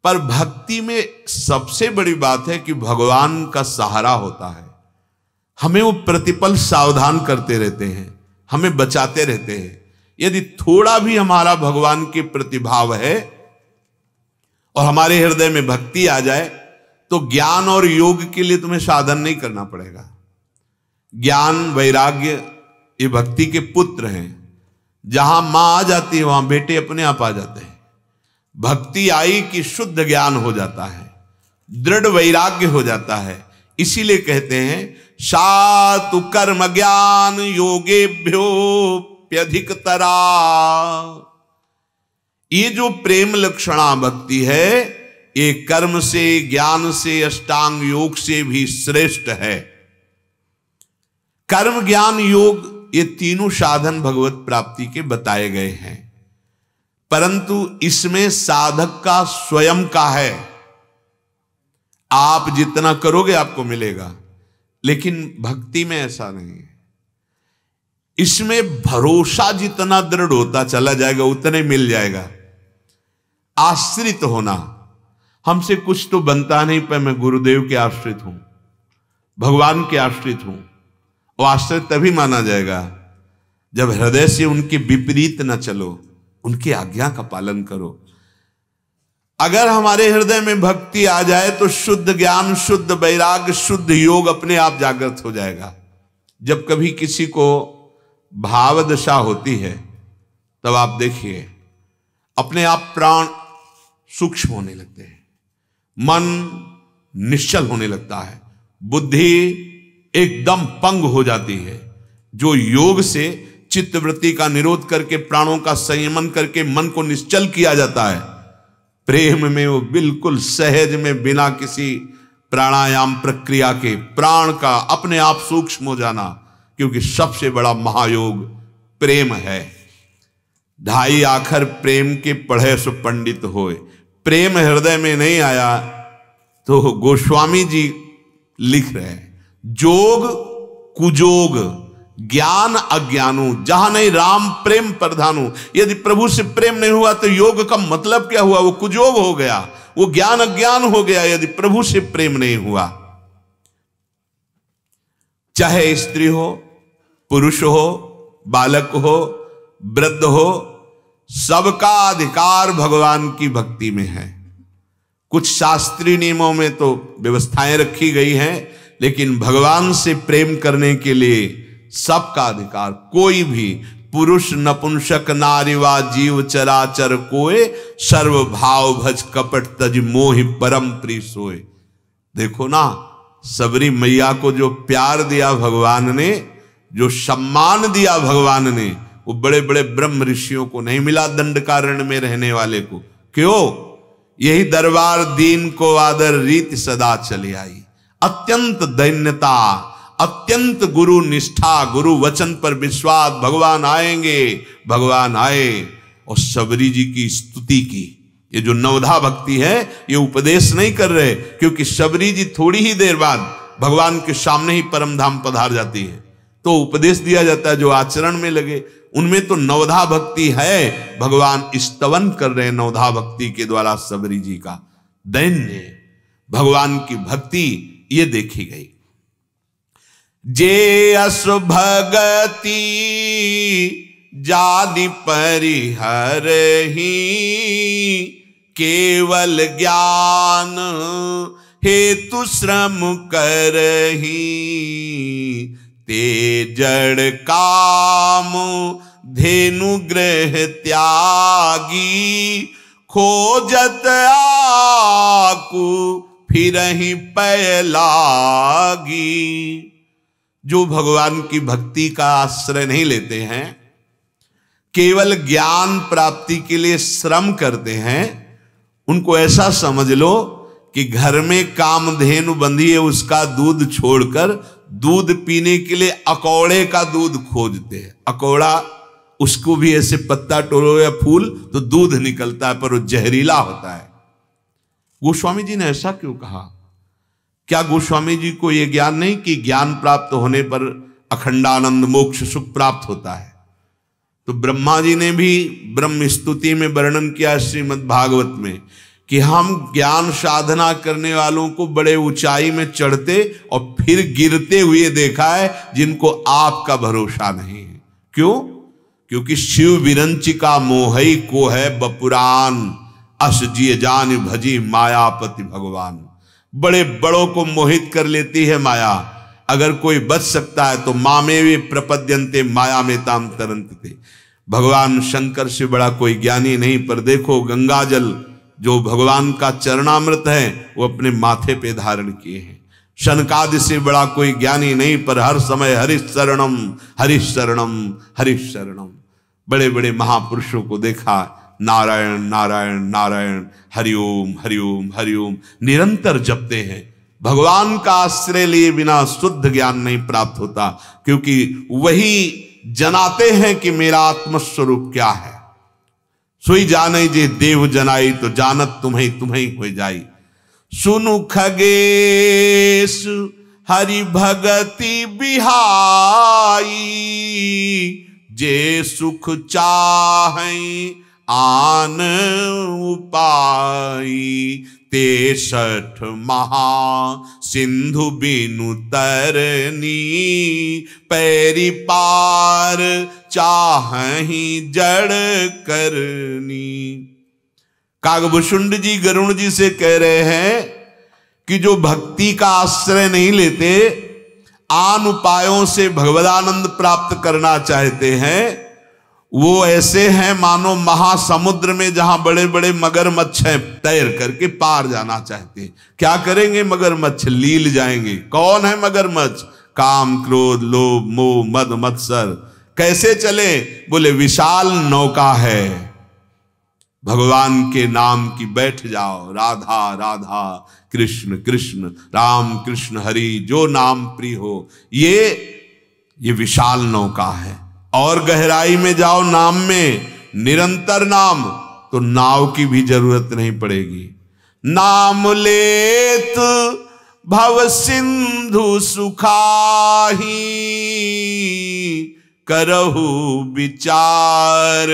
पर भक्ति में सबसे बड़ी बात है कि भगवान का सहारा होता है। हमें वो प्रतिपल सावधान करते रहते हैं, हमें बचाते रहते हैं। यदि थोड़ा भी हमारा भगवान के प्रतिभाव है और हमारे हृदय में भक्ति आ जाए तो ज्ञान और योग के लिए तुम्हें साधन नहीं करना पड़ेगा। ज्ञान, वैराग्य ये भक्ति के पुत्र हैं। जहां मां आ जाती है वहां बेटे अपने आप आ जाते हैं। भक्ति आई कि शुद्ध ज्ञान हो जाता है, दृढ़ वैराग्य हो जाता है। इसीलिए कहते हैं सातु कर्म ज्ञान योगेभ्योप्यधिकतरा। ये जो प्रेम लक्षणा भक्ति है ये कर्म से, ज्ञान से, अष्टांग योग से भी श्रेष्ठ है। कर्म, ज्ञान, योग ये तीनों साधन भगवत प्राप्ति के बताए गए हैं, परंतु इसमें साधक का स्वयं का है। आप जितना करोगे आपको मिलेगा, लेकिन भक्ति में ऐसा नहीं है। इसमें भरोसा जितना दृढ़ होता चला जाएगा उतने मिल जाएगा। आश्रित होना, हमसे कुछ तो बनता नहीं पर मैं गुरुदेव के आश्रित हूं, भगवान के आश्रित हूं। वो आश्रित तभी माना जाएगा जब हृदय से उनके विपरीत न चलो, उनकी आज्ञा का पालन करो। अगर हमारे हृदय में भक्ति आ जाए तो शुद्ध ज्ञान, शुद्ध वैराग्य, शुद्ध योग अपने आप जागृत हो जाएगा। जब कभी किसी को भाव दशा होती है तब आप देखिए अपने आप प्राण सूक्ष्म होने लगते हैं, मन निश्चल होने लगता है, बुद्धि एकदम पंग हो जाती है। जो योग से चित्तवृत्ति का निरोध करके, प्राणों का संयमन करके मन को निश्चल किया जाता है, प्रेम में वो बिल्कुल सहज में बिना किसी प्राणायाम प्रक्रिया के प्राण का अपने आप सूक्ष्म हो जाना। क्योंकि सबसे बड़ा महायोग प्रेम है। ढाई आखर प्रेम के पढ़े सो पंडित होए। प्रेम हृदय में नहीं आया तो गोस्वामी जी लिख रहे हैं, जोग कुजोग ज्ञान अज्ञानु, जहां नहीं राम प्रेम प्रधानु। यदि प्रभु से प्रेम नहीं हुआ तो योग का मतलब क्या हुआ? वो कुजोग हो गया, वो ज्ञान अज्ञान हो गया। यदि प्रभु से प्रेम नहीं हुआ, चाहे स्त्री हो, पुरुष हो, बालक हो, वृद्ध हो, सबका अधिकार भगवान की भक्ति में है। कुछ शास्त्रीय नियमों में तो व्यवस्थाएं रखी गई हैं, लेकिन भगवान से प्रेम करने के लिए सबका अधिकार। कोई भी पुरुष नपुंसक नारी वा जीव चराचर कोय, सर्व भाव भज कपट तज मोहि परम प्रिय सोय। देखो ना, सबरी मैया को जो प्यार दिया भगवान ने, जो सम्मान दिया भगवान ने, वो बड़े बड़े ब्रह्म ऋषियों को नहीं मिला, दंडकारण्य में रहने वाले को। क्यों? यही दरबार दीन को आदर रीति सदा चली आई। अत्यंत दैन्यता, अत्यंत गुरु निष्ठा, गुरु वचन पर विश्वास, भगवान आएंगे, भगवान आए, और सबरी जी की स्तुति की। ये जो नवधा भक्ति है, ये उपदेश नहीं कर रहे, क्योंकि सबरी जी थोड़ी ही देर बाद भगवान के सामने ही परम धाम पधार जाती है, तो उपदेश दिया जाता है जो आचरण में लगे। उनमें तो नवधा भक्ति है, भगवान स्तवन कर रहे हैं नवधा भक्ति के द्वारा सबरी जी का। दैन्य भगवान की भक्ति ये देखी गई। जे अस भगति जादि परिहर ही, केवल ज्ञान हेतु श्रम करही, ते जड़ काम धेनु ग्रह त्यागी, खोजत आकु फिरहि पै लागी। जो भगवान की भक्ति का आश्रय नहीं लेते हैं, केवल ज्ञान प्राप्ति के लिए श्रम करते हैं, उनको ऐसा समझ लो कि घर में कामधेनु बंधी है, उसका दूध छोड़कर दूध पीने के लिए अकौड़े का दूध खोजते हैं। अकौड़ा, उसको भी ऐसे पत्ता तोड़ो या फूल तो दूध निकलता है, पर वो जहरीला होता है। गोस्वामी जी ने ऐसा क्यों कहा? क्या गोस्वामी जी को यह ज्ञान नहीं कि ज्ञान प्राप्त होने पर अखंडानंद मोक्ष सुख प्राप्त होता है? तो ब्रह्मा जी ने भी ब्रह्म स्तुति में वर्णन किया श्रीमद् भागवत में कि हम ज्ञान साधना करने वालों को बड़े ऊंचाई में चढ़ते और फिर गिरते हुए देखा है, जिनको आपका भरोसा नहीं है। क्यों? क्योंकि शिव विरंचिका मोहई को है बपुरान, अस जिय जान भजी मायापति भगवान। बड़े बड़ों को मोहित कर लेती है माया। अगर कोई बच सकता है तो मामे वे प्रपद्यन्ते माया में ताम तरंते। भगवान शंकर से बड़ा कोई ज्ञानी नहीं। पर देखो, गंगा जल जो भगवान का चरणामृत है वो अपने माथे पे धारण किए हैं। शनकादि से बड़ा कोई ज्ञानी नहीं, पर हर समय हरिश शरणम हरिश शरणम हरिश शरणम। बड़े बड़े महापुरुषों को देखा, नारायण नारायण नारायण, हरिओम हरिओम हरिओम निरंतर जपते हैं। भगवान का आश्रय लिए बिना शुद्ध ज्ञान नहीं प्राप्त होता, क्योंकि वही जनाते हैं कि मेरा आत्मस्वरूप क्या है। सोई जाने जे देव जनाई, तो जानत तुम्हें तुम्हें हो जाई। सुनु खगेश हरि भगति बिहाई, जे सुख चाहें आन उपाई। 63 महा सिंधु बिनु तरनी, पैरी पार चाहि जड़ करनी। कागभूषुंड जी गरुण जी से कह रहे हैं कि जो भक्ति का आश्रय नहीं लेते, आन उपायों से भगवदानंद प्राप्त करना चाहते हैं, वो ऐसे हैं मानो महासमुद्र में जहां बड़े बड़े मगरमच्छ हैं, तैर करके पार जाना चाहते हैं। क्या करेंगे मगरमच्छ? लील जाएंगे। कौन है मगरमच्छ? काम क्रोध लोभ मोह मद मत्सर। कैसे चले? बोले विशाल नौका है, भगवान के नाम की बैठ जाओ। राधा राधा कृष्ण कृष्ण राम कृष्ण हरि, जो नाम प्रिय हो। ये विशाल नौका है। और गहराई में जाओ नाम में, निरंतर नाम, तो नाव की भी जरूरत नहीं पड़ेगी। नाम लेत भव सिंधु सुखाही, करहु विचार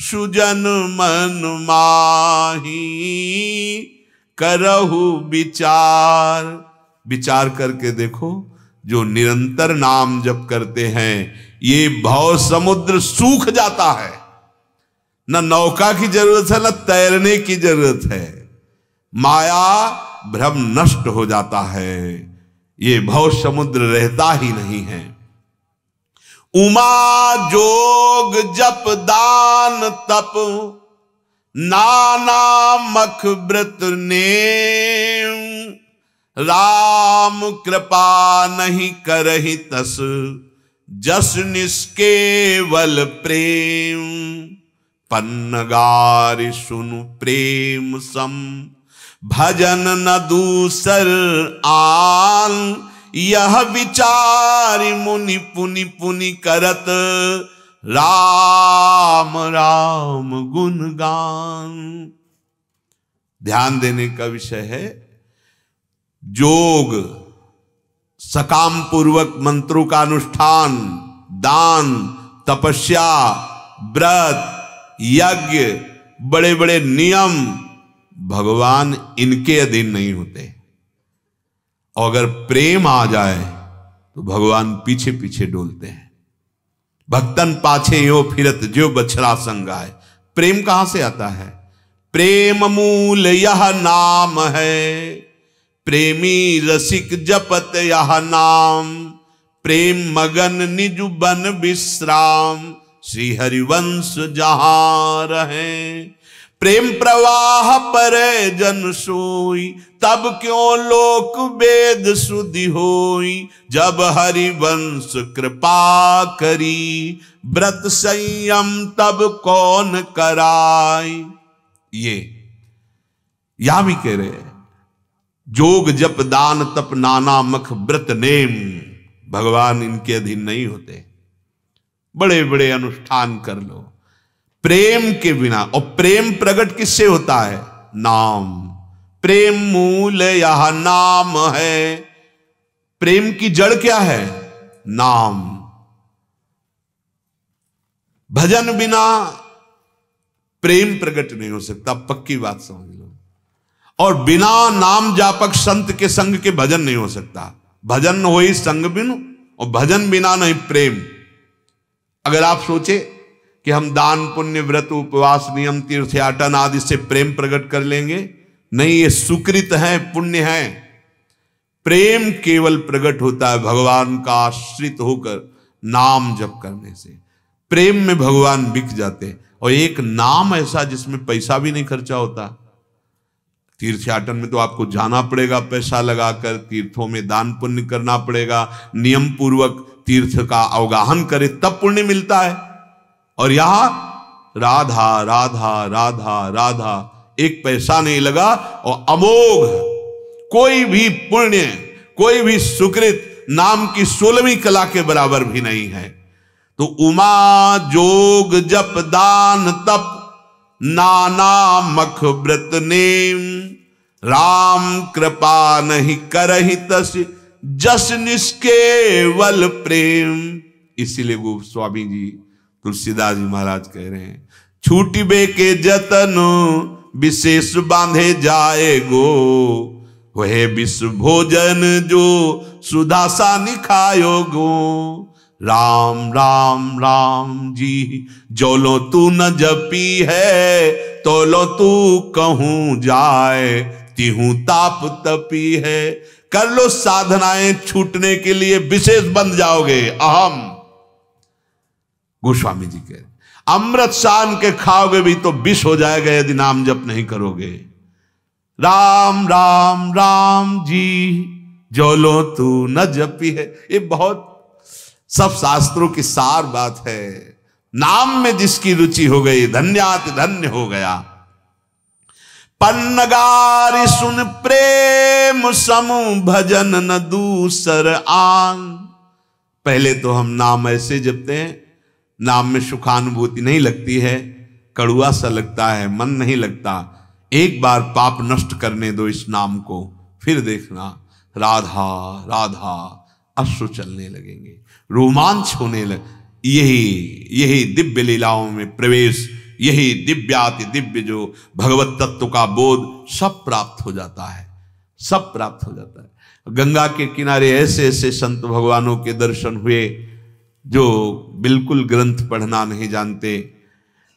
सुजन मन माही। करहु विचार, विचार करके देखो, जो निरंतर नाम जप करते हैं, ये भव समुद्र सूख जाता है। न नौका की जरूरत है, न तैरने की जरूरत है। माया भ्रम नष्ट हो जाता है, ये भव समुद्र रहता ही नहीं है। उमा जोग जप दान तप नाना मख व्रत नेम, राम कृपा नहीं करहि तस जस निष्केवल प्रेम। पन्नगार सुनु प्रेम सम भजन न दूसर आन, यह विचार मुनि पुनि पुनि करत राम राम गुणगान। ध्यान देने का विषय है योग, सकाम पूर्वक मंत्रों का अनुष्ठान, दान, तपस्या, व्रत, यज्ञ, बड़े बड़े नियम, भगवान इनके अधीन नहीं होते। और अगर प्रेम आ जाए तो भगवान पीछे पीछे डोलते हैं। भक्तन पाछे यो फिरत जो बछड़ा संगाए। प्रेम कहां से आता है? प्रेम मूल यह नाम है, प्रेमी रसिक जपत यह नाम। प्रेम मगन निज बन विश्राम, श्री हरिवंश जहां रहे। प्रेम प्रवाह पर जन सोई, तब क्यों लोक वेद सुधि होई। जब हरिवंश कृपा करी, व्रत संयम तब कौन कराई। ये यहां भी कह रहे हैं जोग जप दान तप नाना मख व्रत नेम, भगवान इनके अधीन नहीं होते। बड़े बड़े अनुष्ठान कर लो प्रेम के बिना। और प्रेम प्रकट किससे होता है? नाम। प्रेम मूल यह नाम है। प्रेम की जड़ क्या है? नाम। भजन बिना प्रेम प्रकट नहीं हो सकता, पक्की बात समझ लो। और बिना नाम जापक संत के संग के भजन नहीं हो सकता। भजन हो ही संग बिनु, और भजन बिना नहीं प्रेम। अगर आप सोचे कि हम दान पुण्य व्रत उपवास नियम तीर्थयाटन आदि से प्रेम प्रकट कर लेंगे, नहीं, ये सुकृत है, पुण्य है। प्रेम केवल प्रकट होता है भगवान का आश्रित होकर नाम जप करने से। प्रेम में भगवान बिक जाते। और एक नाम ऐसा जिसमें पैसा भी नहीं खर्चा होता। तीर्थयाटन में तो आपको जाना पड़ेगा पैसा लगाकर, तीर्थों में दान पुण्य करना पड़ेगा, नियम पूर्वक तीर्थ का अवगाहन करे तब पुण्य मिलता है। और यहां राधा राधा राधा राधा, एक पैसा नहीं लगा और अमोघ कोई भी पुण्य, कोई भी सुकृत नाम की 16वीं कला के बराबर भी नहीं है। तो उमा जोग जप दान तप नाना मख व्रत नेम, राम कृपा नहीं करहि तस जस निष्केवल प्रेम। इसीलिए गोस्वामी जी तुलसीदास जी महाराज कह रहे हैं छूटिबे के जतन विशेष बांधे जाए गो, वह विश्व भोजन जो सुधा सा निखायो गो। राम राम राम जी जोलो तू न जपी है, तोलो तू कहूं जाए, तिहू ताप तपी है। कर लो साधनाएं छूटने के लिए विशेष बंध जाओगे अहम। गोस्वामी जी कह रहे अमृत शान के खाओगे भी तो विष हो जाएगा यदि नाम जप नहीं करोगे। राम राम राम जी जो लो तू न जपी है, ये बहुत सब शास्त्रों की सार बात है। नाम में जिसकी रुचि हो गई धन्यात धन्य हो गया। पन्नगारि सुन प्रेम समूह भजन न दूसर आन। पहले तो हम नाम ऐसे जपते हैं, नाम में सुखानुभूति नहीं लगती है, कड़ुआ सा लगता है, मन नहीं लगता। एक बार पाप नष्ट करने दो इस नाम को, फिर देखना राधा राधा अश्रु चलने लगेंगे, रोमांच होने लग। यही दिव्य लीलाओं में प्रवेश, यही दिव्याति दिव्य जो भगवत तत्व का बोध सब प्राप्त हो जाता है, सब प्राप्त हो जाता है। गंगा के किनारे ऐसे ऐसे संत भगवानों के दर्शन हुए जो बिल्कुल ग्रंथ पढ़ना नहीं जानते,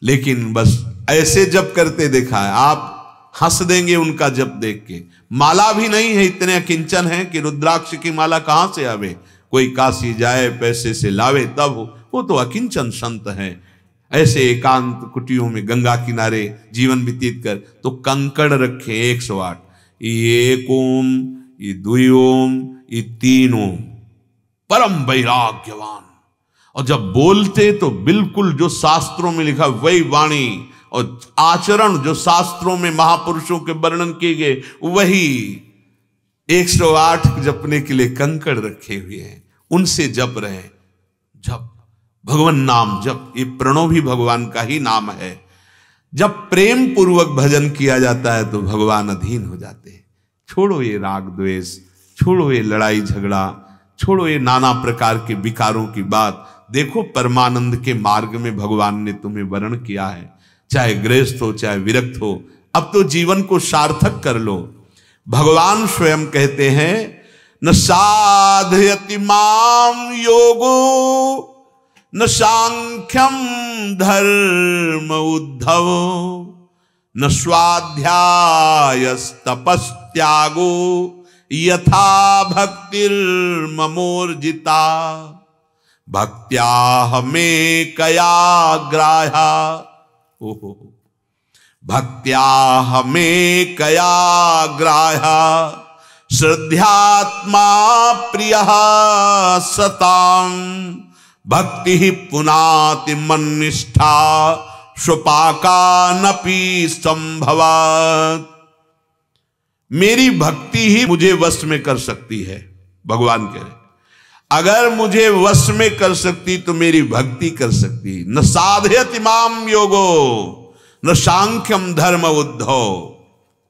लेकिन बस ऐसे जप करते देखा है। आप हंस देंगे उनका जप देख के। माला भी नहीं है, इतने अकिंचन है कि रुद्राक्ष की माला कहां से आवे। कोई काशी जाए पैसे से लावे तब हो, वो तो अकिंचन संत हैं। ऐसे एकांत कुटियों में गंगा किनारे जीवन व्यतीत कर, तो कंकड़ रखे 108, ये 1 ओम, ये 2 ओम, ये 3 ओम, परम वैराग्यवान। और जब बोलते तो बिल्कुल जो शास्त्रों में लिखा वही वाणी, और आचरण जो शास्त्रों में महापुरुषों के वर्णन किए गए वही। 108 जपने के लिए कंकड़ रखे हुए हैं, उनसे जप रहे हैं। जप भगवान नाम जप, ये प्रणव भी भगवान का ही नाम है। जब प्रेम पूर्वक भजन किया जाता है तो भगवान अधीन हो जाते हैं। छोड़ो ये राग द्वेष, छोड़ो ये लड़ाई झगड़ा, छोड़ो ये नाना प्रकार के विकारों की बात। देखो परमानंद के मार्ग में भगवान ने तुम्हें वर्ण किया है, चाहे गृहस्थ हो चाहे विरक्त हो। अब तो जीवन को सार्थक कर लो। भगवान स्वयं कहते हैं, न साधयति माम योगो न सांख्यम धर्म उद्धव न स्वाध्यायस्तपस्त्यागो यथा भक्तिर्ममोर्जिता भक्त्या हमें कया ग्राह्या। ओहो, भक्त्या हमें कया ग्राह्या श्रद्धात्मा प्रियः सतां भक्ति ही पुनाति मन्निष्ठा स्वपाकानपि संभवात्। मेरी भक्ति ही मुझे वश में कर सकती है। भगवान कह रहे अगर मुझे वश में कर सकती तो मेरी भक्ति कर सकती। न साधयति माम योगो न सांख्यम धर्म उद्धव।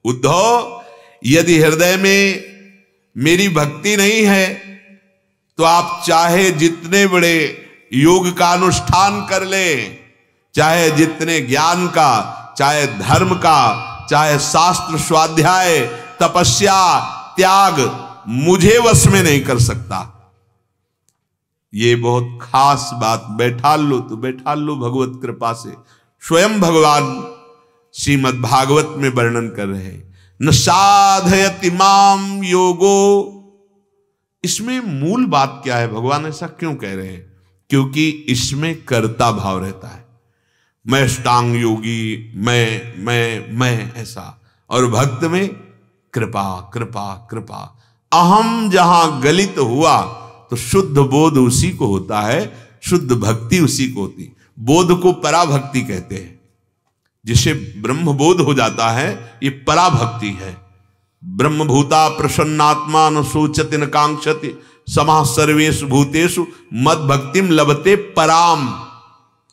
उद्धव, यदि हृदय में मेरी भक्ति नहीं है तो आप चाहे जितने बड़े योग का अनुष्ठान कर ले, चाहे जितने ज्ञान का, चाहे धर्म का, चाहे शास्त्र स्वाध्याय तपस्या त्याग, मुझे वश में नहीं कर सकता। ये बहुत खास बात बैठा लो तो बैठा लो भगवत कृपा से। स्वयं भगवान श्रीमद् भागवत में वर्णन कर रहे हैं, न साधयति माम योगो। इसमें मूल बात क्या है, भगवान ऐसा क्यों कह रहे हैं? क्योंकि इसमें कर्ता भाव रहता है। मैं अष्टांग योगी, मैं ऐसा, और भक्त में कृपा कृपा कृपा। अहम जहां गलित हुआ तो शुद्ध बोध उसी को होता है, शुद्ध भक्ति उसी को होती। बोध को पराभक्ति कहते हैं। जिसे ब्रह्म बोध हो जाता है ये पराभक्ति है। ब्रह्मभूता प्रसन्नात्मा न सोचति न कांक्षति समाः सर्वेषु भूतेषु मद भक्तिम लभते पराम।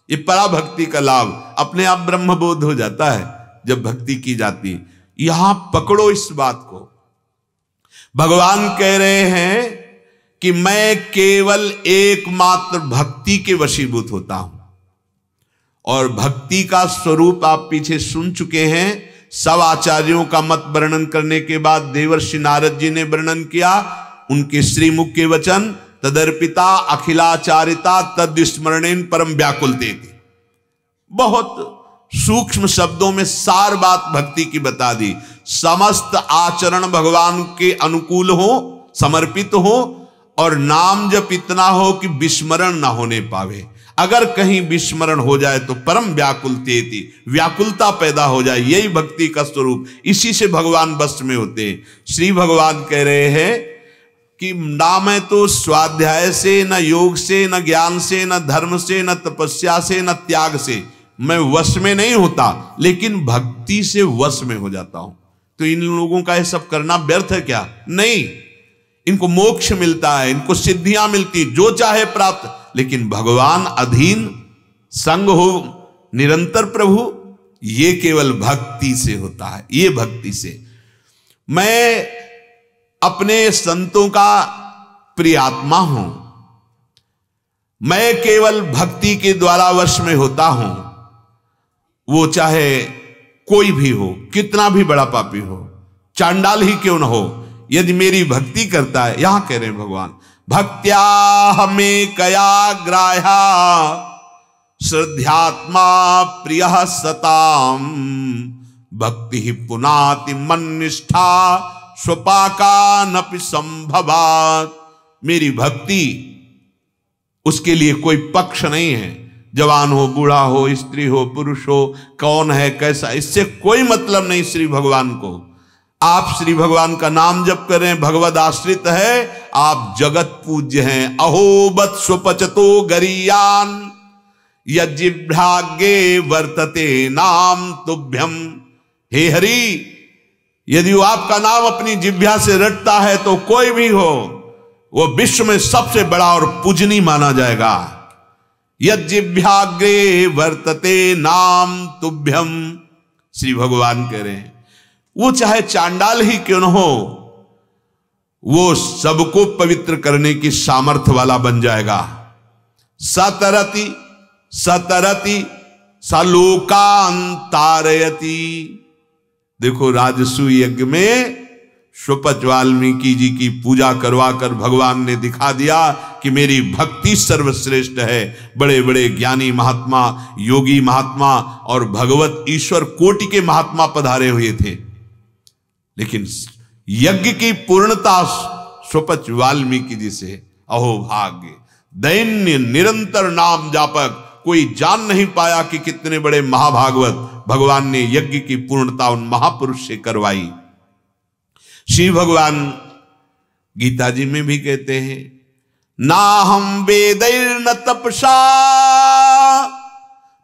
ये पराभक्ति का लाभ, अपने आप ब्रह्म बोध हो जाता है जब भक्ति की जाती। यहां पकड़ो इस बात को। भगवान कह रहे हैं कि मैं केवल एकमात्र भक्ति के वशीभूत होता हूं। और भक्ति का स्वरूप आप पीछे सुन चुके हैं। सब आचार्यों का मत वर्णन करने के बाद देवर्षि नारद जी ने वर्णन किया, उनके श्रीमुख के वचन, तदर्पिता अखिलाचारिता तद्विस्मरणेन परम व्याकुलते थी। बहुत सूक्ष्म शब्दों में सार बात भक्ति की बता दी। समस्त आचरण भगवान के अनुकूल हो, समर्पित हो, और नाम जप इतना हो कि विस्मरण ना होने पावे। अगर कहीं विस्मरण हो जाए तो परम व्याकुलतेति, व्याकुलता पैदा हो जाए। यही भक्ति का स्वरूप, इसी से भगवान वश में होते हैं। श्री भगवान कह रहे हैं कि ना मैं तो स्वाध्याय से, न योग से, न ज्ञान से, न धर्म से, न तपस्या से, न त्याग से मैं वश में नहीं होता, लेकिन भक्ति से वश में हो जाता हूं। तो इन लोगों का ये सब करना व्यर्थ है क्या? नहीं, इनको मोक्ष मिलता है, इनको सिद्धियां मिलती, जो चाहे प्राप्त। लेकिन भगवान अधीन संग हो निरंतर प्रभु, ये केवल भक्ति से होता है। ये भक्ति से मैं अपने संतों का प्रियात्मा हूं। मैं केवल भक्ति के द्वारा वश में होता हूं। वो चाहे कोई भी हो, कितना भी बड़ा पापी हो, चांडाल ही क्यों न हो, यदि मेरी भक्ति करता है, यहां कह रहे हैं भगवान, भक्त्या हमें कया ग्राह्या श्रद्धात्मा प्रियः सताम भक्ति ही पुनाति मन्निष्ठा स्वपाकानपि संभवात्। मेरी भक्ति उसके लिए कोई पक्ष नहीं है। जवान हो, बूढ़ा हो, स्त्री हो, पुरुष हो, कौन है कैसा, इससे कोई मतलब नहीं श्री भगवान को। आप श्री भगवान का नाम जप करें, भगवद आश्रित है, आप जगत पूज्य हैं। अहोबत स्वपचतो गरीयान यज्जिभ्राग्ये वर्तते नाम तुभ्यम। हे हरि, यदि वो आपका नाम अपनी जिह्वा से रटता है तो कोई भी हो वो विश्व में सबसे बड़ा और पूजनीय माना जाएगा। यज्जिभ्याग्रे वर्तते नाम तुभ्यम, श्री भगवान कह रहे हैं। वो चाहे चांडाल ही क्यों न हो, वो सबको पवित्र करने की सामर्थ्य वाला बन जाएगा। सतरति सतरति सलोकान तारयति। देखो, राजसु यज्ञ में स्वपच वाल्मीकि जी की पूजा करवा कर भगवान ने दिखा दिया कि मेरी भक्ति सर्वश्रेष्ठ है। बड़े बड़े ज्ञानी महात्मा, योगी महात्मा और भगवत ईश्वर कोटि के महात्मा पधारे हुए थे, लेकिन यज्ञ की पूर्णता स्वपच वाल्मीकि जी से। अहो भाग्य, दैन्य निरंतर नाम जापक कोई जान नहीं पाया कि कितने बड़े महाभागवत भगवान ने यज्ञ की पूर्णता उन महापुरुष से करवाई। श्री भगवान गीता जी में भी कहते हैं, ना हम वेदैर न तपसा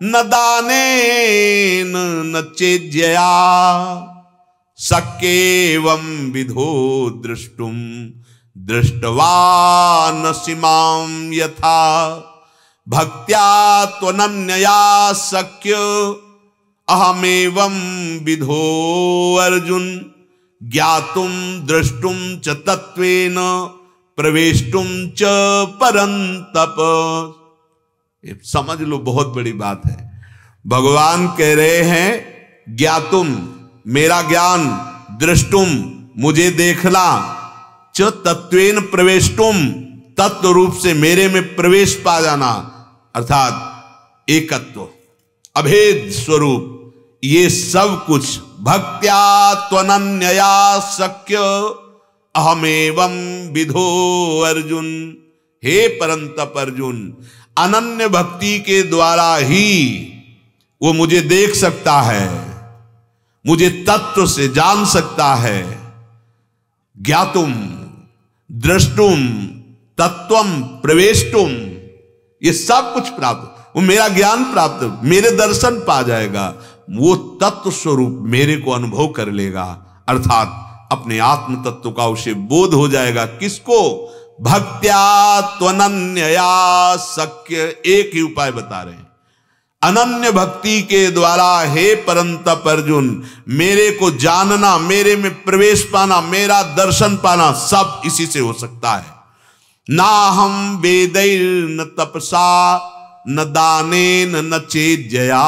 न दानेन न चेज्यया शक्येवं विधो दृष्टुम दृष्टवा न सीमां यथा भक्त्या त्वनन्यया शक्य अहमेवं विधो अर्जुन ज्ञातुम द्रष्टुम च तत्वेन प्रवेष्टुम च परंतप। समझ लो, बहुत बड़ी बात है। भगवान कह रहे हैं ज्ञातुम मेरा ज्ञान, दृष्टुम मुझे देखना, च तत्वेन प्रवेष्टुम तत्व रूप से मेरे में प्रवेश पा जाना, अर्थात एकत्व अभेद स्वरूप, ये सब कुछ भक्त्या त्वनन्यया शक्य अहमेवं विधो अर्जुन। हे परंतप अर्जुन, अनन्य भक्ति के द्वारा ही वो मुझे देख सकता है, मुझे तत्व से जान सकता है। ज्ञातुम द्रष्टुम तत्वम प्रवेष्टुम, ये सब कुछ प्राप्त, वो मेरा ज्ञान प्राप्त, मेरे दर्शन पा जाएगा, वो तत्व स्वरूप मेरे को अनुभव कर लेगा, अर्थात अपने आत्म तत्व का उसे बोध हो जाएगा। किसको? भक्त्या त्वनन्यया शक्य। एक ही उपाय बता रहे हैं, अनन्य भक्ति के द्वारा हे परंतप अर्जुन मेरे को जानना, मेरे में प्रवेश पाना, मेरा दर्शन पाना, सब इसी से हो सकता है। ना हम वेदैर न तपसा न दानेन न चेज्यया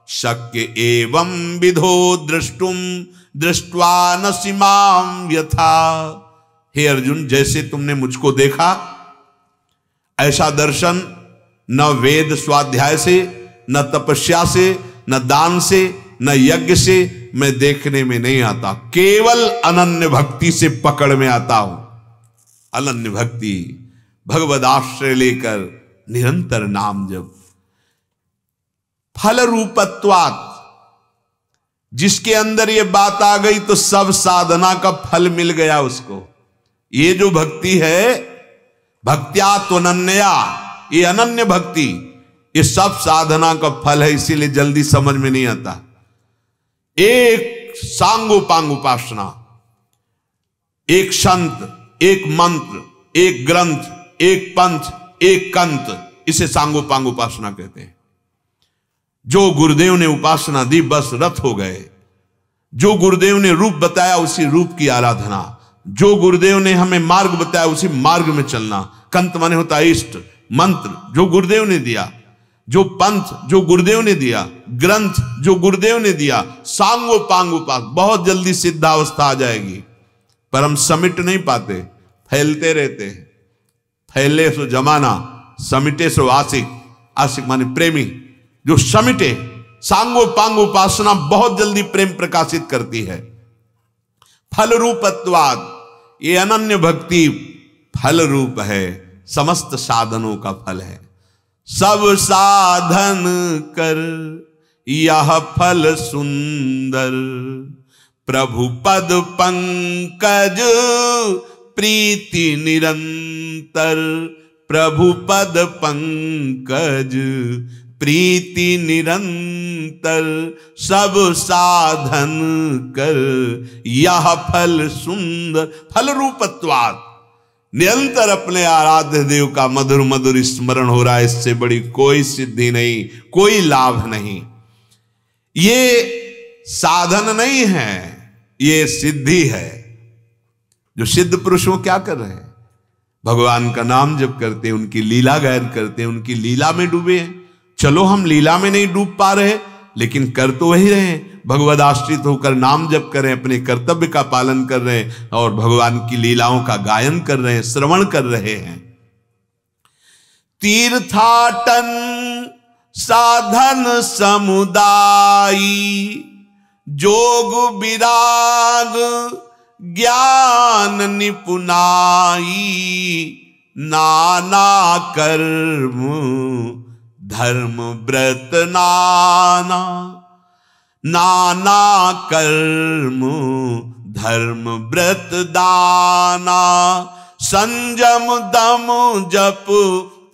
शक्य एवं विधो द्रष्टुम दृष्ट्वा न सीमां यथा। हे अर्जुन, जैसे तुमने मुझको देखा ऐसा दर्शन न वेद स्वाध्याय से, न तपस्या से, न दान से, न यज्ञ से मैं देखने में नहीं आता, केवल अनन्य भक्ति से पकड़ में आता हूं। अनन्य भक्ति, भगवद आश्रय लेकर निरंतर नाम जप। फल रूपत्वात्, जिसके अंदर ये बात आ गई तो सब साधना का फल मिल गया उसको। ये जो भक्ति है, भक्त्या त्वनन्यया, ये अनन्य भक्ति, ये सब साधना का फल है, इसीलिए जल्दी समझ में नहीं आता। एक सांगोपांग उपासना, एक संत, एक मंत्र, एक ग्रंथ, एक पंथ, एक कंत, इसे सांगोपांग उपासना कहते हैं। जो गुरुदेव ने उपासना दी बस रत हो गए। जो गुरुदेव ने रूप बताया उसी रूप की आराधना, जो गुरुदेव ने हमें मार्ग बताया उसी मार्ग में चलना। कंत माने होता है इष्ट, मंत्र जो गुरुदेव ने दिया, जो पंथ जो गुरुदेव ने दिया, ग्रंथ जो गुरुदेव ने दिया, सांगोपांग उपासना। बहुत जल्दी सिद्धावस्था आ जाएगी, पर हम समिट नहीं पाते, फैलते रहते हैं। फैले सो जमाना, समिटे सो आशिक। आशिक माने प्रेमी, जो समिटे। सांगोपांग उपासना बहुत जल्दी प्रेम प्रकाशित करती है। फल रूपत्वाद, ये अनन्य भक्ति फल रूप है। समस्त साधनों का फल है। सब साधन कर यह फल सुंदर, प्रभु पद पंकज प्रीति निरंतर, प्रभु पद पंकज प्रीति निरंतर, सब साधन कर यह फल सुंदर। फल रूपत्वात्, निरंतर अपने आराध्य देव का मधुर मधुर स्मरण हो रहा है, इससे बड़ी कोई सिद्धि नहीं, कोई लाभ नहीं। ये साधन नहीं है, ये सिद्धि है। जो सिद्ध पुरुष वो क्या कर रहे हैं? भगवान का नाम जप करते हैं, उनकी लीला गायन करते हैं, उनकी लीला में डूबे हैं। चलो हम लीला में नहीं डूब पा रहे, लेकिन कर तो वही रहे हैं, भगवद आश्रित होकर नाम जप कर रहे हैं, अपने कर्तव्य का पालन कर रहे हैं और भगवान की लीलाओं का गायन कर रहे हैं, श्रवण कर रहे हैं। तीर्थाटन साधन समुदायी, जोग विराग ज्ञान निपुनाई, नाना कर्म धर्म व्रत नाना, नाना कर्म धर्म व्रत दाना, संजम दम जप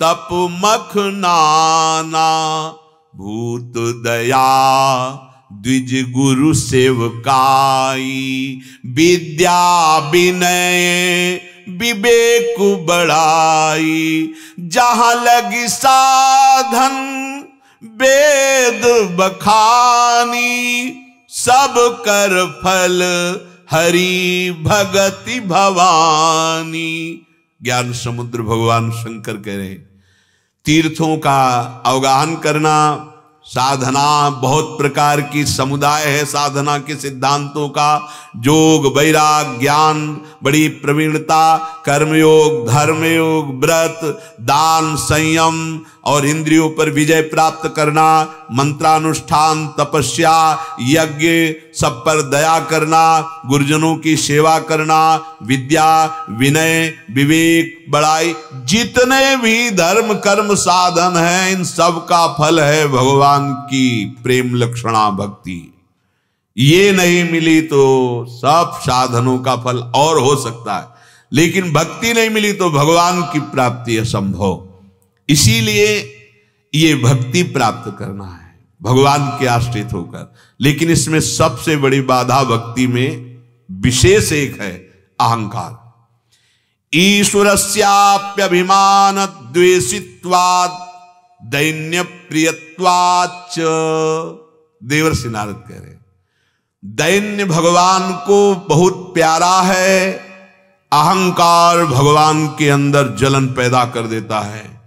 तप मख नाना, भूत दया द्विज गुरु सेवकाई, विद्या विनय विवेक बढ़ाई, जहां लगी साधन वेद बखानी, सब कर फल हरि भगति भवानी। ज्ञान समुद्र भगवान शंकर कह रहे हैं, तीर्थों का अवगाहन करना, साधना बहुत प्रकार की समुदाय है साधना के सिद्धांतों का, योग वैराग ज्ञान बड़ी प्रवीणता, कर्मयोग धर्मयोग व्रत दान संयम और इंद्रियों पर विजय प्राप्त करना, मंत्रानुष्ठान तपस्या यज्ञ सब पर दया करना, गुरुजनों की सेवा करना, विद्या विनय विवेक बड़ाई, जितने भी धर्म कर्म साधन हैं इन सब का फल है भगवान की प्रेम लक्षणा भक्ति। ये नहीं मिली तो सब साधनों का फल और हो सकता है, लेकिन भक्ति नहीं मिली तो भगवान की प्राप्ति असंभव। इसीलिए ये भक्ति प्राप्त करना है भगवान के आश्रित होकर, लेकिन इसमें सबसे बड़ी बाधा भक्ति में विशेष एक है अहंकार। ईश्वरस्याप्यभिमान द्वेषित्वात् दैन्य प्रियत्वाच्च, देवर्षि नारद कह रहे दैन्य भगवान को बहुत प्यारा है, अहंकार भगवान के अंदर जलन पैदा कर देता है।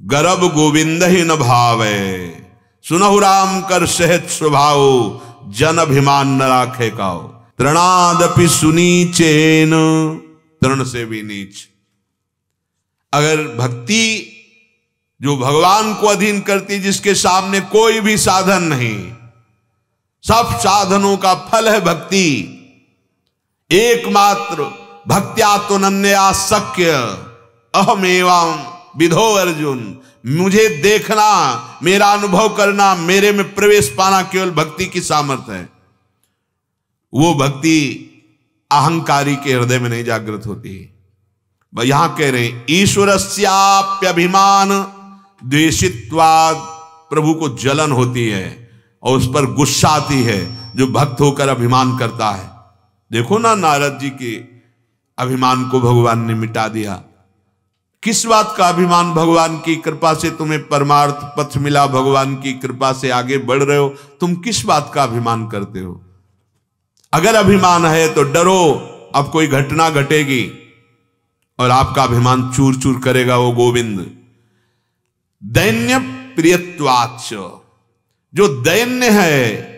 गर्भ गोविंद ही न भावे, सुनहु राम कर सहज स्वभाव, जन अभिमान न राखे काओ, तृणादपि सुनीचेन, तृण से भी नीच। अगर भक्ति जो भगवान को अधीन करती, जिसके सामने कोई भी साधन नहीं, सब साधनों का फल है भक्ति, एकमात्र भक्त्या तो नन्या शक्य अहमेवां विधो अर्जुन, मुझे देखना मेरा अनुभव करना मेरे में प्रवेश पाना केवल भक्ति की सामर्थ्य है। वो भक्ति अहंकारी के हृदय में नहीं जागृत होती। यहां कह रहे हैं ईश्वरस्याप्यभिमान द्वेषित्वात्, प्रभु को जलन होती है और उस पर गुस्सा आती है जो भक्त होकर अभिमान करता है। देखो ना नारद जी के अभिमान को भगवान ने मिटा दिया। किस बात का अभिमान? भगवान की कृपा से तुम्हें परमार्थ पथ मिला, भगवान की कृपा से आगे बढ़ रहे हो, तुम किस बात का अभिमान करते हो? अगर अभिमान है तो डरो, अब कोई घटना घटेगी और आपका अभिमान चूर चूर करेगा वो गोविंद। दैन्य प्रियत्वाच्च, जो दैन्य है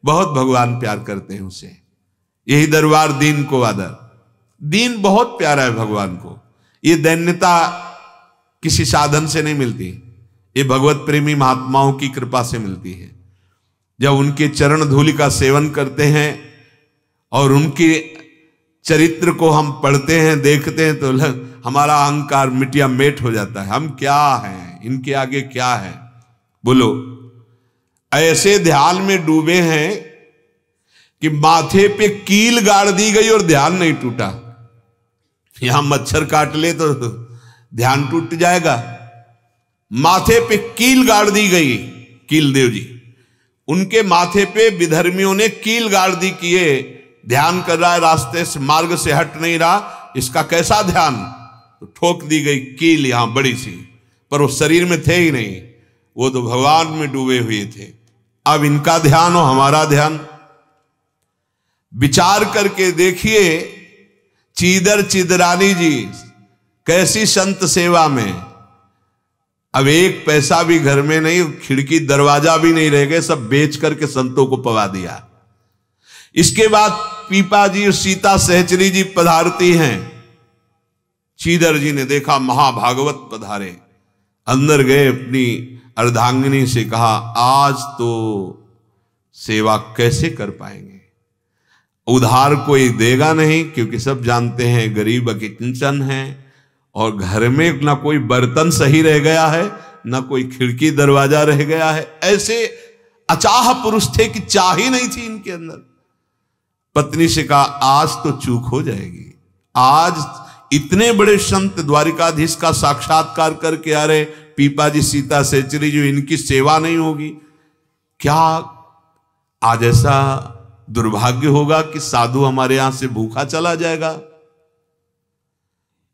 बहुत भगवान प्यार करते हैं उसे। यही दरबार दीन को आदर, दीन बहुत प्यारा है भगवान को। ये दैन्यता किसी साधन से नहीं मिलती, ये भगवत प्रेमी महात्माओं की कृपा से मिलती है। जब उनके चरण धूलि का सेवन करते हैं और उनके चरित्र को हम पढ़ते हैं देखते हैं तो हमारा अहंकार मिटिया मेट हो जाता है। हम क्या हैं, इनके आगे क्या है। बोलो, ऐसे ध्यान में डूबे हैं कि माथे पे कील गाड़ दी गई और ध्यान नहीं टूटा। यहां मच्छर काट ले तो ध्यान टूट जाएगा। माथे पे कील गाड़ दी गई। कील देव जी, उनके माथे पे विधर्मियों ने कील गाड़ दी कि ये ध्यान कर रहा है, रास्ते से मार्ग से हट नहीं रहा, इसका कैसा ध्यान। तो ठोक दी गई कील यहां बड़ी सी, पर वो शरीर में थे ही नहीं, वो तो भगवान में डूबे हुए थे। अब इनका ध्यान और हमारा ध्यान विचार करके देखिए। चीदर चिदरानी जी कैसी संत सेवा में, अब एक पैसा भी घर में नहीं, खिड़की दरवाजा भी नहीं रह गए, सब बेच करके संतों को पवा दिया। इसके बाद पीपा जी और सीता सहचरी जी पधारती हैं। चीदर जी ने देखा महाभागवत पधारे, अंदर गए, अपनी अर्धांगिनी से कहा आज तो सेवा कैसे कर पाएंगे, उधार कोई देगा नहीं, क्योंकि सब जानते हैं गरीब अकिंचन है, और घर में ना कोई बर्तन सही रह गया है, ना कोई खिड़की दरवाजा रह गया है। ऐसे अचाह पुरुष थे कि चाह ही नहीं थी इनके अंदर। पत्नी से कहा आज तो चूक हो जाएगी, आज इतने बड़े संत द्वारिकाधीश का साक्षात्कार करके आ रहे, पीपा जी सीता सहचरी जो, इनकी सेवा नहीं होगी क्या? आज ऐसा दुर्भाग्य होगा कि साधु हमारे यहां से भूखा चला जाएगा।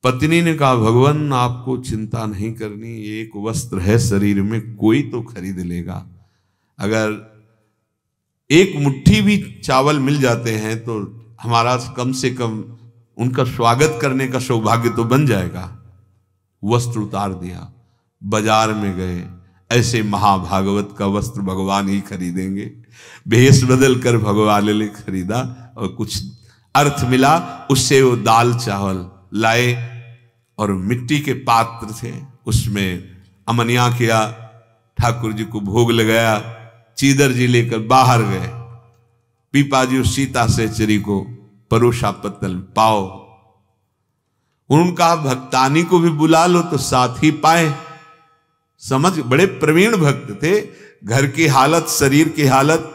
पत्नी ने कहा भगवान आपको चिंता नहीं करनी, एक वस्त्र है शरीर में, कोई तो खरीद लेगा। अगर एक मुट्ठी भी चावल मिल जाते हैं तो हमारा कम से कम उनका स्वागत करने का सौभाग्य तो बन जाएगा। वस्त्र उतार दिया, बाजार में गए, ऐसे महाभागवत का वस्त्र भगवान ही खरीदेंगे, भेष बदल कर भगवान ने खरीदा और कुछ अर्थ मिला, उससे वो दाल चावल लाए और मिट्टी के पात्र थे, उसमें अमनिया किया, ठाकुर जी को भोग लगाया। चीदर जी लेकर बाहर गए, पीपा जी उस सीता सहचरी को परोसा पत्तल पाओ। उनका भक्तानी को भी बुला लो तो साथ ही पाए। समझ, बड़े प्रवीण भक्त थे, घर की हालत, शरीर की हालत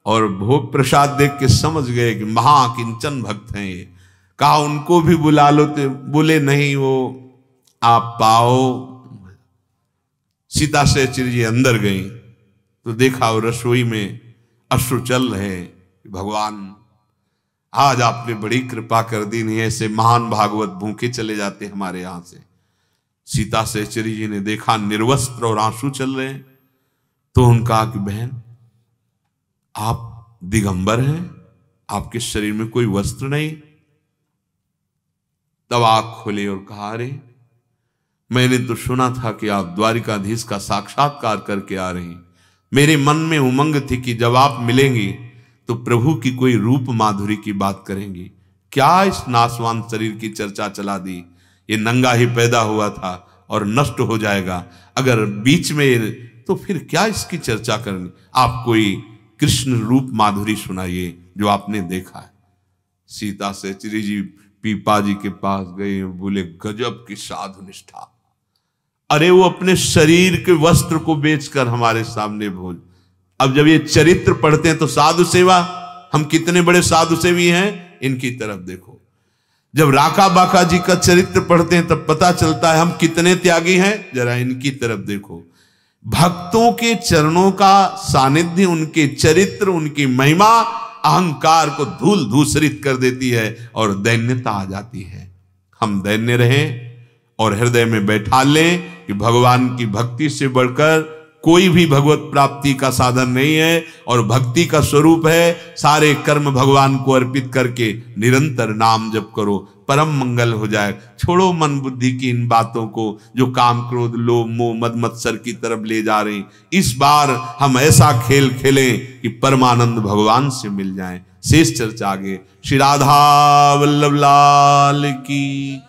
और भोग प्रसाद देख के समझ गए कि महाकिंचन भक्त हैं ये। कहा उनको भी बुला लो, तो बोले नहीं, वो आप पाओ। सीता सहचरी जी अंदर गई तो देखा वो रसोई में अश्रु चल रहे। भगवान आज आपने बड़ी कृपा कर दी, नहीं ऐसे महान भागवत भूखे चले जाते हमारे यहां से। सीता सहचरी जी ने देखा निर्वस्त्र और आंसू चल रहे हैं, तो उन्होंने कहा कि बहन आप दिगंबर हैं, आपके शरीर में कोई वस्त्र नहीं। तब आंख खोले और कहा अरे मैंने तो सुना था कि आप द्वारिकाधीश का साक्षात्कार करके आ रही, मेरे मन में उमंग थी कि जब आप मिलेंगी तो प्रभु की कोई रूप माधुरी की बात करेंगी। क्या इस नासवान शरीर की चर्चा चला दी, ये नंगा ही पैदा हुआ था और नष्ट हो जाएगा, अगर बीच में तो फिर क्या इसकी चर्चा करनी। आप कोई कृष्ण रूप माधुरी सुनाइए जो आपने देखा है। सीता सहचरी जी पीपा जी के पास गए, बोले गजब की साधु निष्ठा, अरे वो अपने शरीर के वस्त्र को बेचकर हमारे सामने भोज। अब जब ये चरित्र पढ़ते हैं तो साधु सेवा, हम कितने बड़े साधु सेवी हैं, इनकी तरफ देखो। जब राका बाका जी का चरित्र पढ़ते हैं तब पता चलता है हम कितने त्यागी हैं, जरा इनकी तरफ देखो। भक्तों के चरणों का सानिध्य, उनके चरित्र, उनकी महिमा अहंकार को धूल धूसरित कर देती है और दैन्यता आ जाती है। हम दैन्य रहें और हृदय में बैठा लें कि भगवान की भक्ति से बढ़कर कोई भी भगवत प्राप्ति का साधन नहीं है, और भक्ति का स्वरूप है सारे कर्म भगवान को अर्पित करके निरंतर नाम जप करो, परम मंगल हो जाए। छोड़ो मन बुद्धि की इन बातों को जो काम क्रोध लोभ मोह मद मत्सर की तरफ ले जा रही। इस बार हम ऐसा खेल खेलें कि परमानंद भगवान से मिल जाए। शेष चर्चा आगे। श्री राधा वल्लभ लाल की।